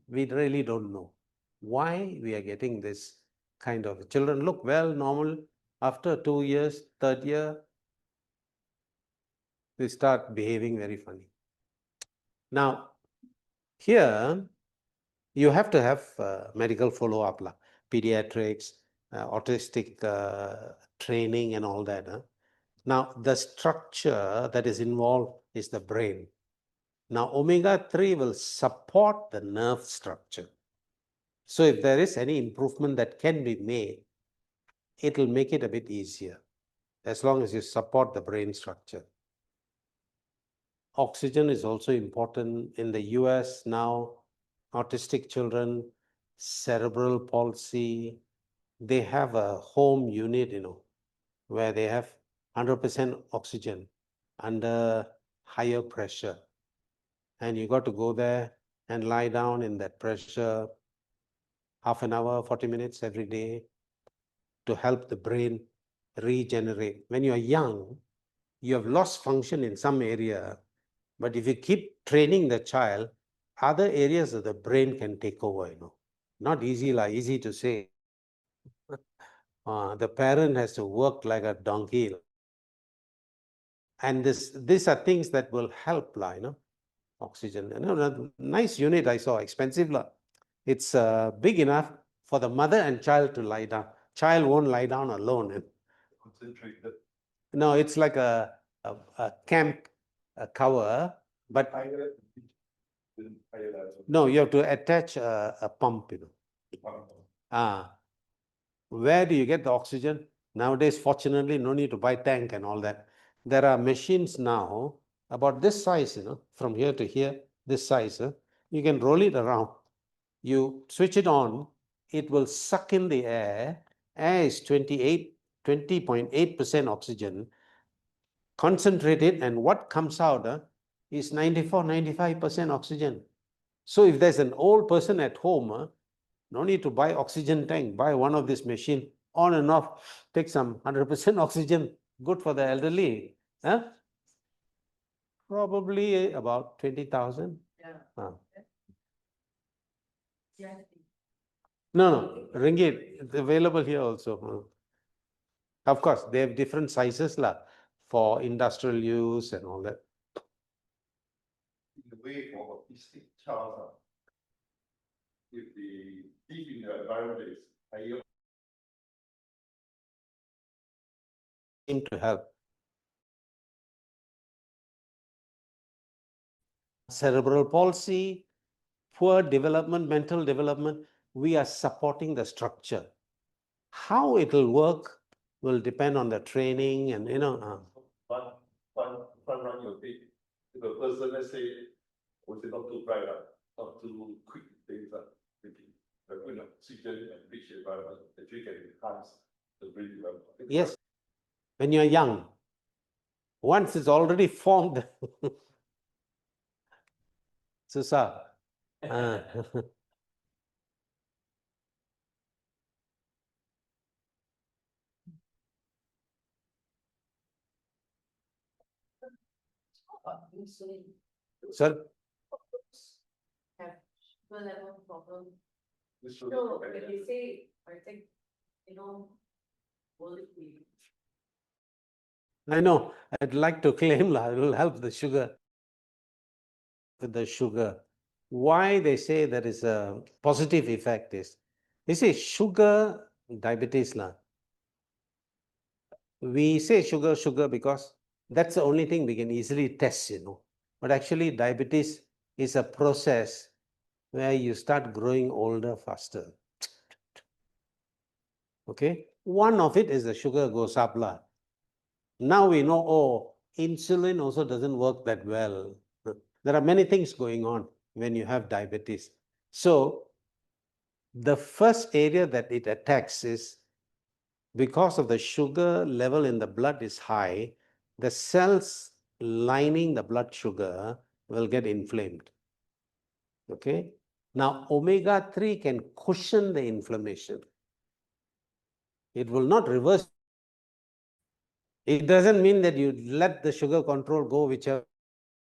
We really don't know why we are getting this kind of children look well normal. After 2 years, third year, they start behaving very funny. Now, here you have to have medical follow-up, pediatrics, autistic training and all that. Now, the structure that is involved is the brain. Now, omega-3 will support the nerve structure. So if there is any improvement that can be made, it will make it a bit easier as long as you support the brain structure. Oxygen is also important. In the US now, autistic children, cerebral palsy, they have a home unit, where they have 100% oxygen under higher pressure. And you got to go there and lie down in that pressure half an hour, 40 minutes every day to help the brain regenerate. When you are young, you have lost function in some area, but if you keep training the child, other areas of the brain can take over, Not easy to say. The parent has to work like a donkey. And these are things that will help, oxygen. Nice unit I saw, expensive. It's big enough for the mother and child to lie down. Child won't lie down alone. Concentrated. No, it's like a camp cover, but Higher level. no, you have to attach a pump, Where do you get the oxygen? Nowadays, fortunately, no need to buy tank and all that. There are machines now about this size, from here to here, this size. You can roll it around. You switch it on, it will suck in the air. Air is 20.8% oxygen. Concentrate it, and what comes out is 95% oxygen. So if there's an old person at home, no need to buy oxygen tank, buy one of this machine, on and off, take some 100% oxygen, good for the elderly. Probably about 20,000. Yeah. Yeah. No, ringgit, it's available here also. Of course, they have different sizes for industrial use and all that. In the way for autistic child, if the live in the environment is higher. Seem to help. Cerebral palsy, poor development, mental development, we are supporting the structure. How it will work will depend on the training and, One run your day. If a person, let's say, was not too bright, not too quick things, oxygen and rich environment, actually can enhance the brain development. yes, when you're young, once it's already formed, susah. Insulin Sir, have sugar level problem. This should So be when better. they say, I think, will it be I know, I'd like to claim it will help the sugar. With the sugar. Why they say there is a positive effect is, they say sugar, diabetes lah. We say sugar, sugar because that's the only thing we can easily test, you know. But actually diabetes is a process where you start growing older faster. Okay. One of it is the sugar goes up lah. Now we know, oh, insulin also doesn't work that well. There are many things going on when you have diabetes. So the first area that it attacks is because of the sugar level in the blood is high, the cells lining the blood sugar will get inflamed. Okay. Now, omega-3 can cushion the inflammation. It will not reverse. It doesn't mean that you let the sugar control go, whichever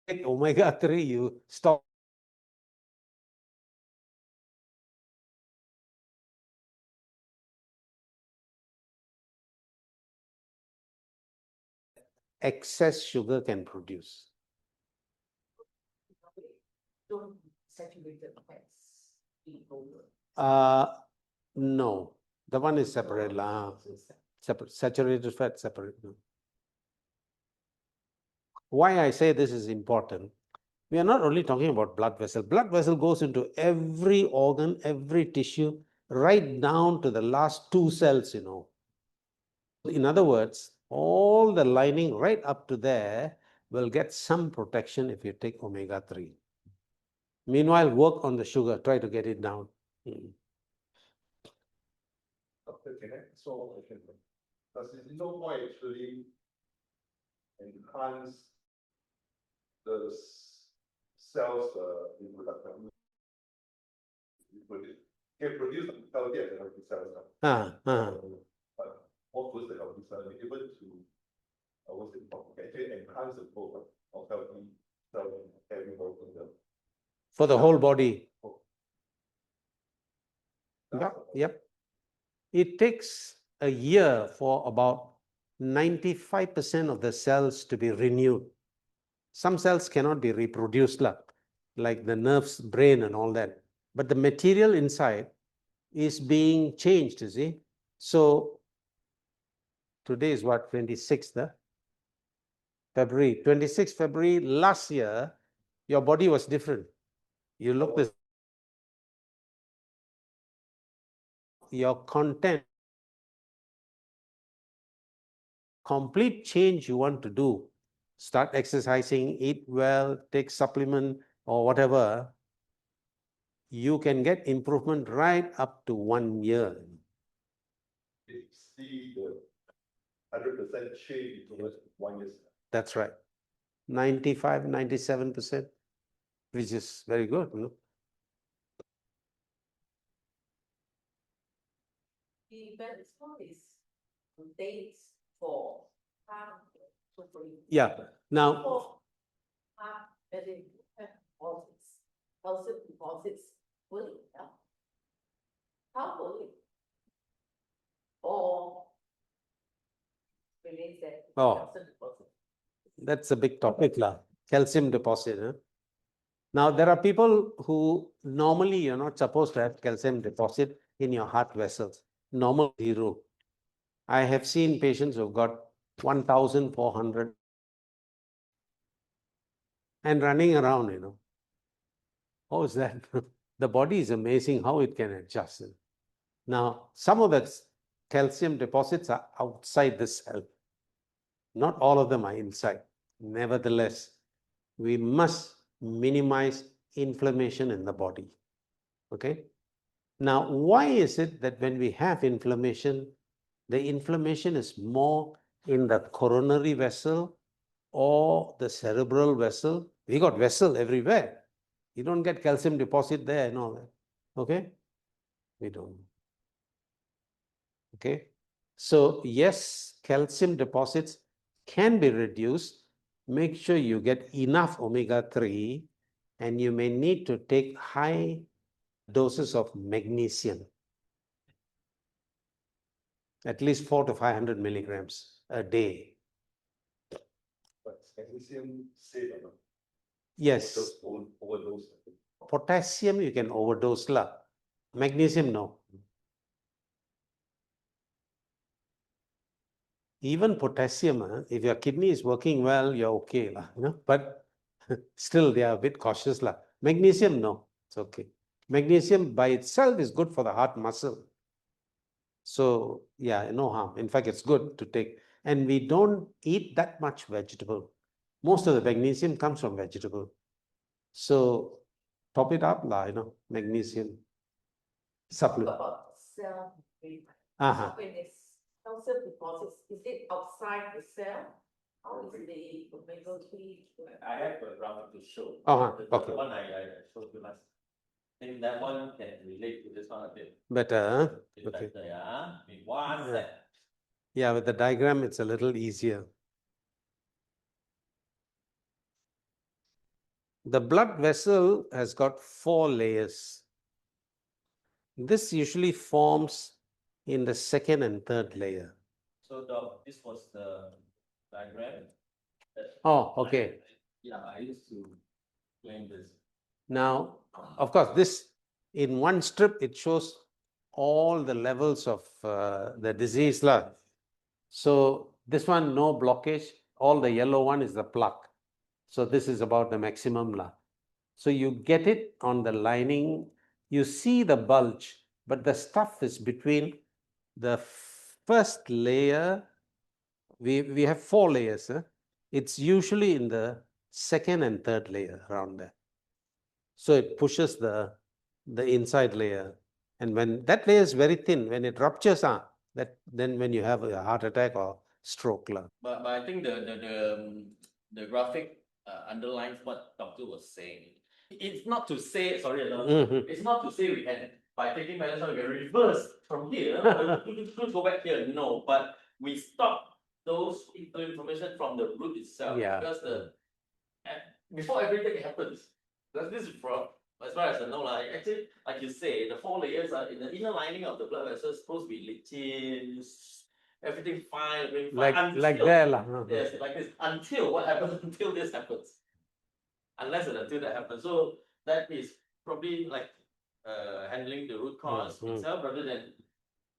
take omega-3, you stop. Excess sugar can produce. Don't saturated fats be over. No, the one is separate lah. Separate, saturated fat separate. No. Why I say this is important, we are not only talking about blood vessel. Blood vessel goes into every organ, every tissue, right down to the last 2 cells, you know. In other words, all the lining right up to there will get some protection if you take omega-3. Meanwhile, work on the sugar, try to get it down. Doctor, can I solve a question? Does Xenopoi actually enhance the cells reproduction? Can produce healthy and healthy cells. But what was the healthy cell? Able to what's it called? Actually enhance the growth of healthy cells and having also the For the whole body. That's Yep. It takes a year for about 95% of the cells to be renewed. Some cells cannot be reproduced, like the nerves, brain, and all that. But the material inside is being changed, you see. So today is what, 26th February. 26th February last year, your body was different. You look this, your content, complete change you want to do. Start exercising, eat well, take supplement or whatever, you can get improvement right up to 1 year. see the 100% change in towards 1 year. That's right. 95, 97%, which is very good, you know. The BalanceOil is contains for half. Yeah. Now, half bedding deposits, calcium deposits, will it help? How will it? Or remains that calcium deposit? that's a big topic, calcium deposit. Now, there are people who normally you're not supposed to have calcium deposit in your heart vessels. Normal 0. I have seen patients who've got 1,400 and running around, you know. How is that? The body is amazing how it can adjust. Now, some of the calcium deposits are outside the cell. Not all of them are inside. Nevertheless, we must minimize inflammation in the body. Okay? Now, why is it that when we have inflammation, the inflammation is more in the coronary vessel or the cerebral vessel? We got vessel everywhere. You don't get calcium deposit there and all that. Okay? We don't. Okay? So, yes, calcium deposits can be reduced. Make sure you get enough omega-3, and you may need to take high doses of magnesium, at least 400 to 500 milligrams a day. magnesium safe or not? Yes, Overdose. potassium you can overdose lah. Magnesium no. Even potassium, if your kidney is working well, you're okay lah. But still they are a bit cautious lah. Magnesium no, it's okay. Magnesium by itself is good for the heart muscle. So yeah, no harm. In fact, it's good to take. And we don't eat that much vegetable. Most of the magnesium comes from vegetable. So top it up lah, magnesium supplement. About cell membrane. Uh-huh. When it's calcium deposits, is it outside the cell? How is the omega-3? I have a graph to show. Uh-huh, The okay. one I showed you last. I think that one can relate to this one a bit. Better, huh? It's Okay. better, yeah. In one Yeah. set. Yeah, with the diagram, it's a little easier. The blood vessel has got 4 layers. This usually forms in the second and third layer. So Doc, this was the diagram. that Oh, okay. Yeah, I used to claim this. Now, of course, this in one strip, it shows all the levels of the disease lah. So this one, no blockage. All the yellow one is the plaque. So this is about the maximum lah. So you get it on the lining. You see the bulge, but the stuff is between the first layer. We have 4 layers. Huh? It's usually in the second and third layer around there. So it pushes the inside layer. And when that layer is very thin, when it ruptures, then when you have a heart attack or stroke. But I think the graphic underlines what doctor was saying. It's not to say, sorry, Mhm. it's not to say we can, by taking BalanceOil, we can reverse from here, go back here. No, but we stop those inflammation from the root itself. Yeah. Because before everything happens, this is from, as far as I know, actually, like you say, the 4 layers are in the inner lining of the blood vessel, supposed to be lichen, everything fine, everything fine. Like there lah. Yes, like this, until what happens, until this happens. Unless and until that happens. So that is probably like handling the root cause itself rather than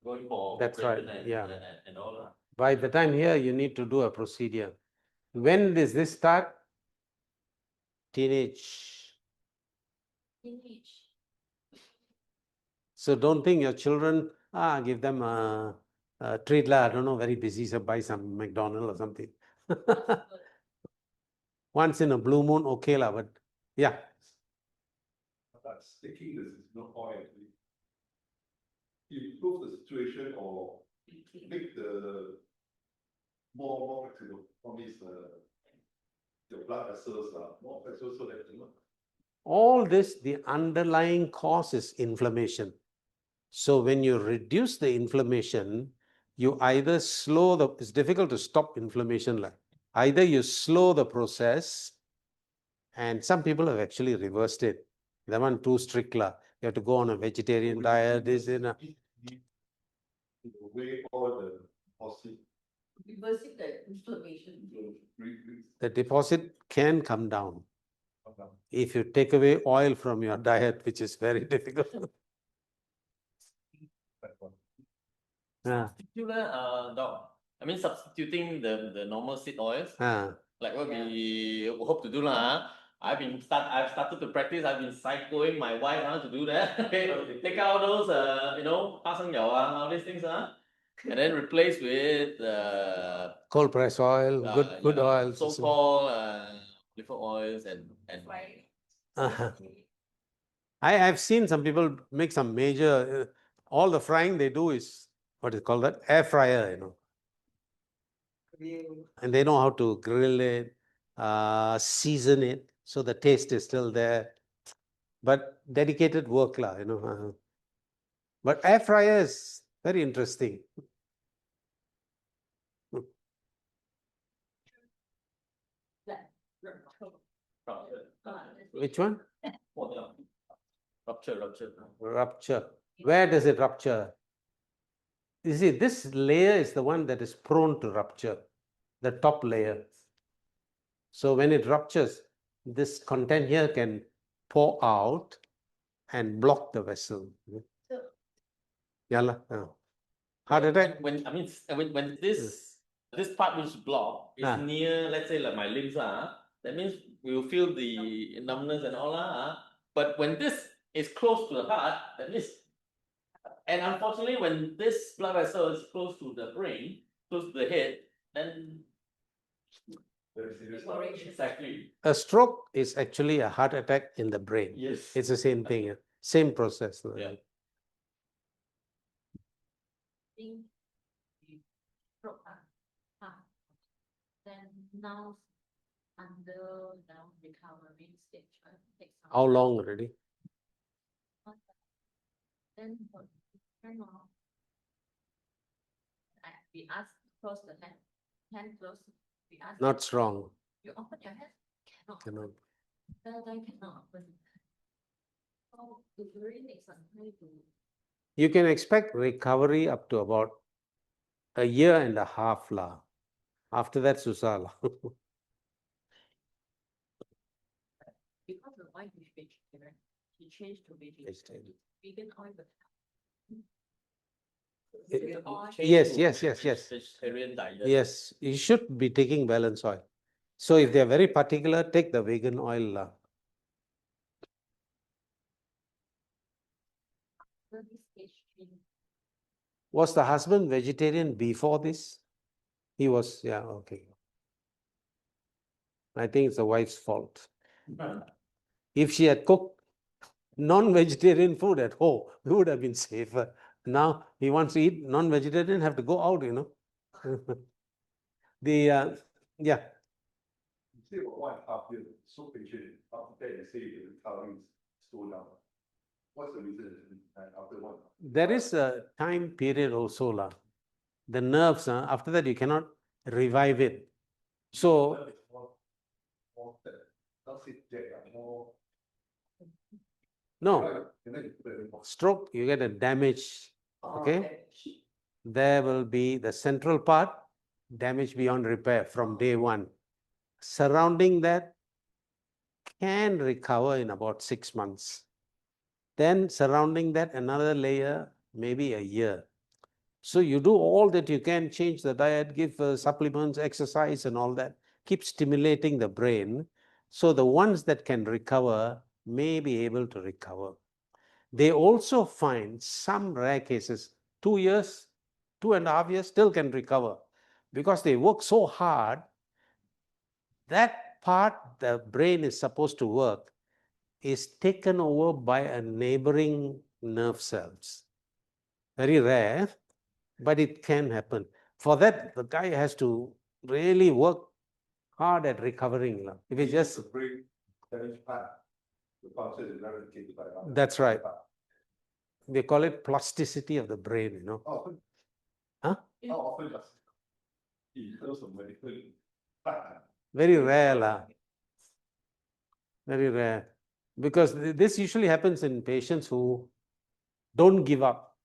going for That's right, operation yeah. and all that. By the time here, you need to do a procedure. When does this start? Teenage. Teenage. So don't think your children, give them a treat lah. I don't know, very busy, so buy some McDonald's or something. Once in a blue moon, okay lah, but yeah. But taking this is not oil. Improve the situation or make the more flexible. Promise your blood vessels are more flexible so that All this, the underlying cause is inflammation. So when you reduce the inflammation, you either it's difficult to stop inflammation. Either you slow the process, and some people have actually reversed it. That one too strict. You have to go on a vegetarian diet. away all the deposit. Reversing the inflammation. The deposit can come down if you take away oil from your diet, which is very difficult. Particular, Doc, I mean substituting the normal seed oils, Ah, like what we hope to do lah. I've started to practice. I've been psychoing my wife to do that. Take out those all these things and then replace with cold press oil, good oils. so-called different oils and Right. Uh-huh. I've seen some people make some major, all the frying they do is, what is called that? Air fryer, And they know how to grill it, season it, so the taste is still there. But dedicated work, But air fryer is very interesting. Which one? rupture. Rupture. Where does it rupture? You see, this layer is the one that is prone to rupture, the top layer. So when it ruptures, this content here can pour out and block the vessel. Yeah, lah. Heart attack. When I mean when this part which is blocked is Ah. near, let's say like my limbs that means we will feel the numbness and all but when this is close to the heart, that means, and unfortunately when this blood vessel is close to the brain, close to the head, then Very serious. exactly. A stroke is actually a heart attack in the brain. Yes. It's the same thing, same process. Yeah. Think you broke up. Then now under now recovery stage, takes some How time. long already? Then what kind of we ask close the hand close. We ask Not strong. you open your hand, cannot. Cannot. Then cannot open. So it really takes some time to You can expect recovery up to about a year and a half lah. After that, susah lah. because the wife is vegetarian, she changed to vegetarian. Vegan oil will It- oil. Yes, yes, yes, yes. Vegetarian diet. Yes, you should be taking balance oil. So if they are very particular, take the vegan oil lah. After this stage three, Was the husband vegetarian before this? He was, yeah, okay. I think it's the wife's fault. If she had cooked non-vegetarian food at home, it would have been safer. Now he wants to eat non-vegetarian, have to go out, you know. Yeah. You say about 1.5 years, so patient. After that, you say the recovery is slow down. What's the reason after 1.5 years? There is a time period also lah. The nerves, after that you cannot revive it. So no, stroke, you get a damage. Okay. There will be the central part, damage beyond repair from day one. Surrounding that can recover in about 6 months. Then surrounding that, another layer, maybe a year. So you do all that you can, change the diet, give supplements, exercise and all that, keep stimulating the brain. So the ones that can recover may be able to recover. They also find some rare cases, 2 years, 2.5 years still can recover because they work so hard. That part the brain is supposed to work is taken over by a neighboring nerve cells. Very rare, but it can happen. For that, the guy has to really work hard at recovering. If he just the brain damage part, the function is eradicated by that. That's right. They call it plasticity of the brain, you know. How often? Huh? How often does it in terms of medical? Very rare lah. Very rare. Because this usually happens in patients who don't give up.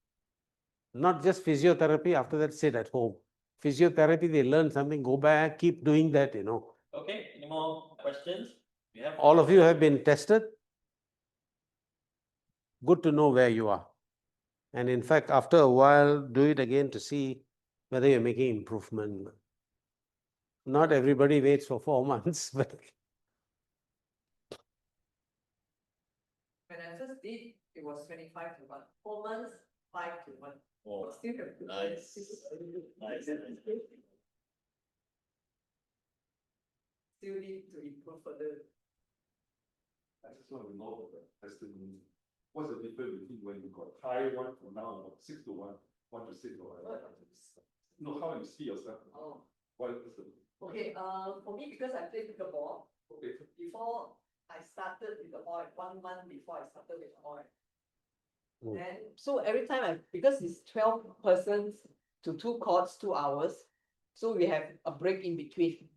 Not just physiotherapy, after that sit at home. Physiotherapy, they learn something, go back, keep doing that, you know. Okay, any more questions? We have All of you have been tested. Good to know where you are. And in fact, after a while, do it again to see whether you're making improvement. Not everybody waits for 4 months, but When I first did, it was 25 to 1. 4 months, 5 to 1. Oh, Still have to nice. Nice. Still need to improve further. I just want to know the testimony. What's the difference between when you got high 1 to now 6 to 1, 1 to 6 or 1? No, how you see yourself? Oh, What is the okay. For me, because I played pickleball, okay? before I started with the oil, 1 month before I started with the oil. Mm. Then, so every time because it's 12 persons to 2 courts, 2 hours, so we have a break in between.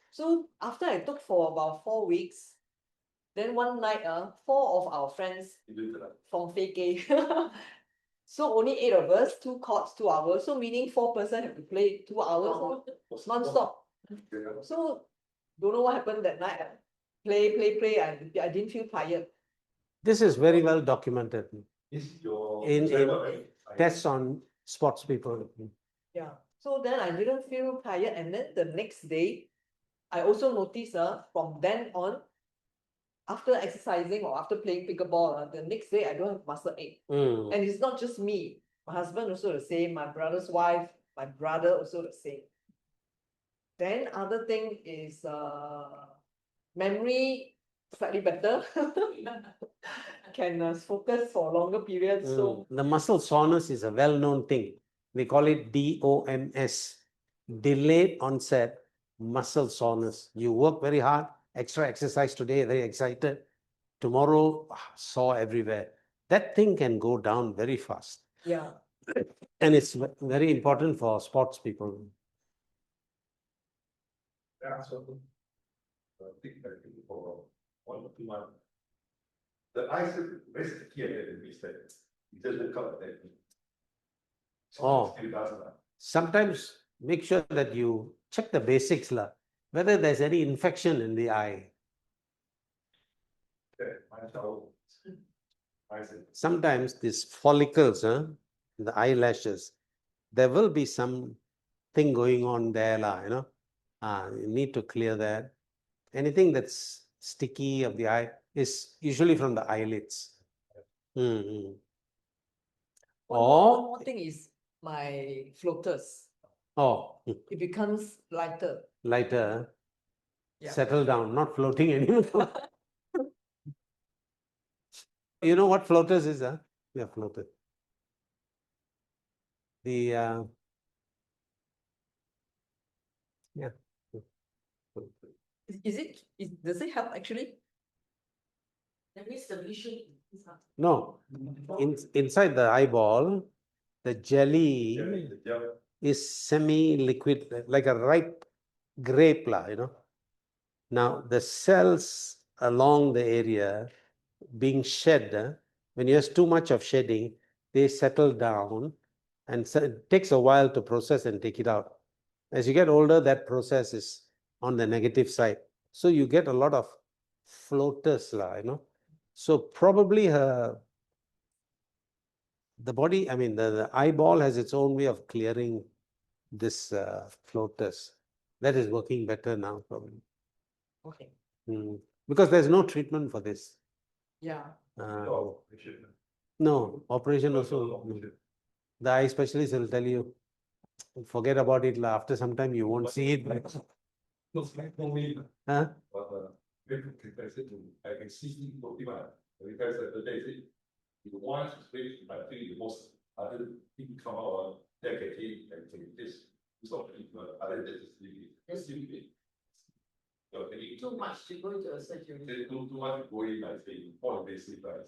So after I took for about 4 weeks, then one night, 4 of our friends You do that. from Fake. So only 8 of us, 2 courts, 2 hours. So meaning 4 person have to play 2 hours non-stop. Yeah. So don't know what happened that night. Play. I didn't feel tired. This is very well documented Is your in travel and- tests on sports people. Yeah. So then I didn't feel tired, and then the next day, I also noticed from then on, after exercising or after playing pickleball, the next day I don't have muscle ache. Mm. And it's not just me. My husband also the same, my brother's wife, my brother also the same. Then other thing is memory slightly better. Can focus for longer periods. So The muscle soreness is a well-known thing. We call it DOMS, delayed onset muscle soreness. You work very hard, extra exercise today, very excited. Tomorrow, sore everywhere. That thing can go down very fast. yeah. And it's very important for sports people. Yeah, so I think for 1 or 2 months. The ice is very sticky and then we said, it doesn't come like that. Oh. Still does that. Sometimes make sure that you check the basics, whether there's any infection in the eye. My child. I said, Sometimes these follicles, the eyelashes, there will be some thing going on there, you need to clear that. Anything that's sticky of the eye is usually from the eyelids. Mhm. One Or, more thing is my floaters. oh, It becomes lighter. lighter, Yeah. settle down, not floating anymore. You know what floaters is, huh? Yeah, floater. The, yeah. Does it help actually? That means the vision is not. No, inside the eyeball, the jelly jelly, the gel, is semi-liquid, like a ripe grape, Now, the cells along the area being shed, when you have too much of shedding, they settle down, and so it takes a while to process and take it out. As you get older, that process is on the negative side. So you get a lot of floaters, So probably the body, I mean, the eyeball has its own way of clearing this floaters. That is working better now, probably. Okay. Because there's no treatment for this. Yeah. oh, we should. No, operation No, also. no, we should. The eye specialist will tell you, forget about it. After some time, you won't see it. No, it's like no me. Huh? But very comparison to I can see for people. Because the day you want to speak, I think the most other people come out that get in and take this. It's not people other than just living. Just living. So Too much to go to a surgery. they do too much going, I think, for basic price.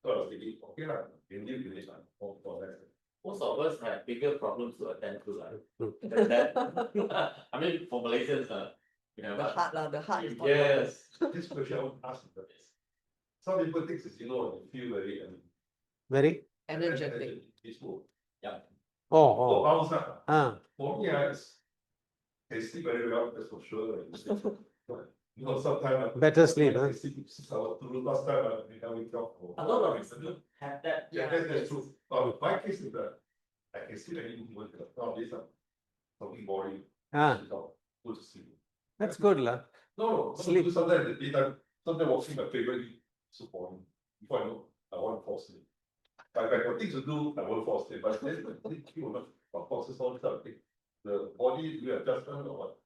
So I was thinking, okay, can you finish for that? Most of us have bigger problems to attend to, Hmm. than that. I mean, for Malaysians, you know, The heart, the heart is more yes. This question I would ask you. Some people think it's, you feel very Very? energetic. peaceful. Oh, For oh. bounce, for me, I sleep very well, that's for sure. Sometimes Better sleep, I sleep 6 hours. Last time I wake up. A lot of people have that. Yeah, that's true. My case is that I can sleep any movement. Nowadays, something boring. Go to sleep. That's good, No, Sleep. Sometimes in the daytime, sometimes watching my favorite so boring. Before I know, I want to fall asleep. If I got things to do, I won't fall asleep. But then you know, of course, it's all stuff. The body do adjustment or what?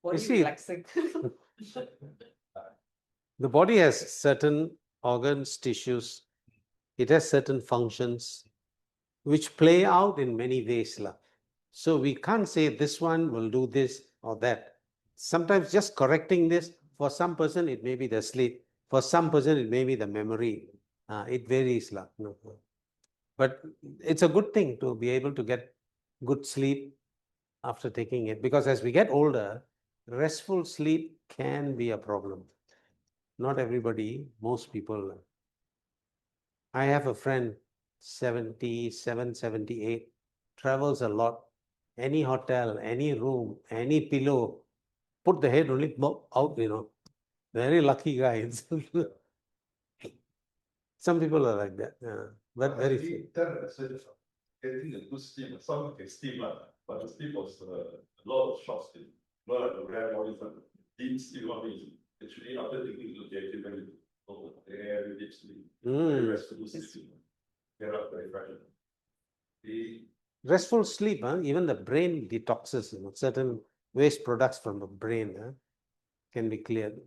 Body see- relaxing. The body has certain organs, tissues. It has certain functions which play out in many ways. So we can't say this one will do this or that. Sometimes just correcting this, for some person it may be the sleep, for some person it may be the memory. It varies. But it's a good thing to be able to get good sleep after taking it, because as we get older, restful sleep can be a problem. Not everybody, most people. I have a friend, 77, 78, travels a lot. Any hotel, any room, any pillow, put the head only out, Very lucky guy. Some people are like that, but very few. Getting a good steam, some can steam, but the steam was a lot of short steam. Not like the rare oil, deep steam is actually after taking the actually very very deep steam. Very restful sleep. Get up very fresh. Restful sleep, even the brain detoxes, certain waste products from the brain can be cleared.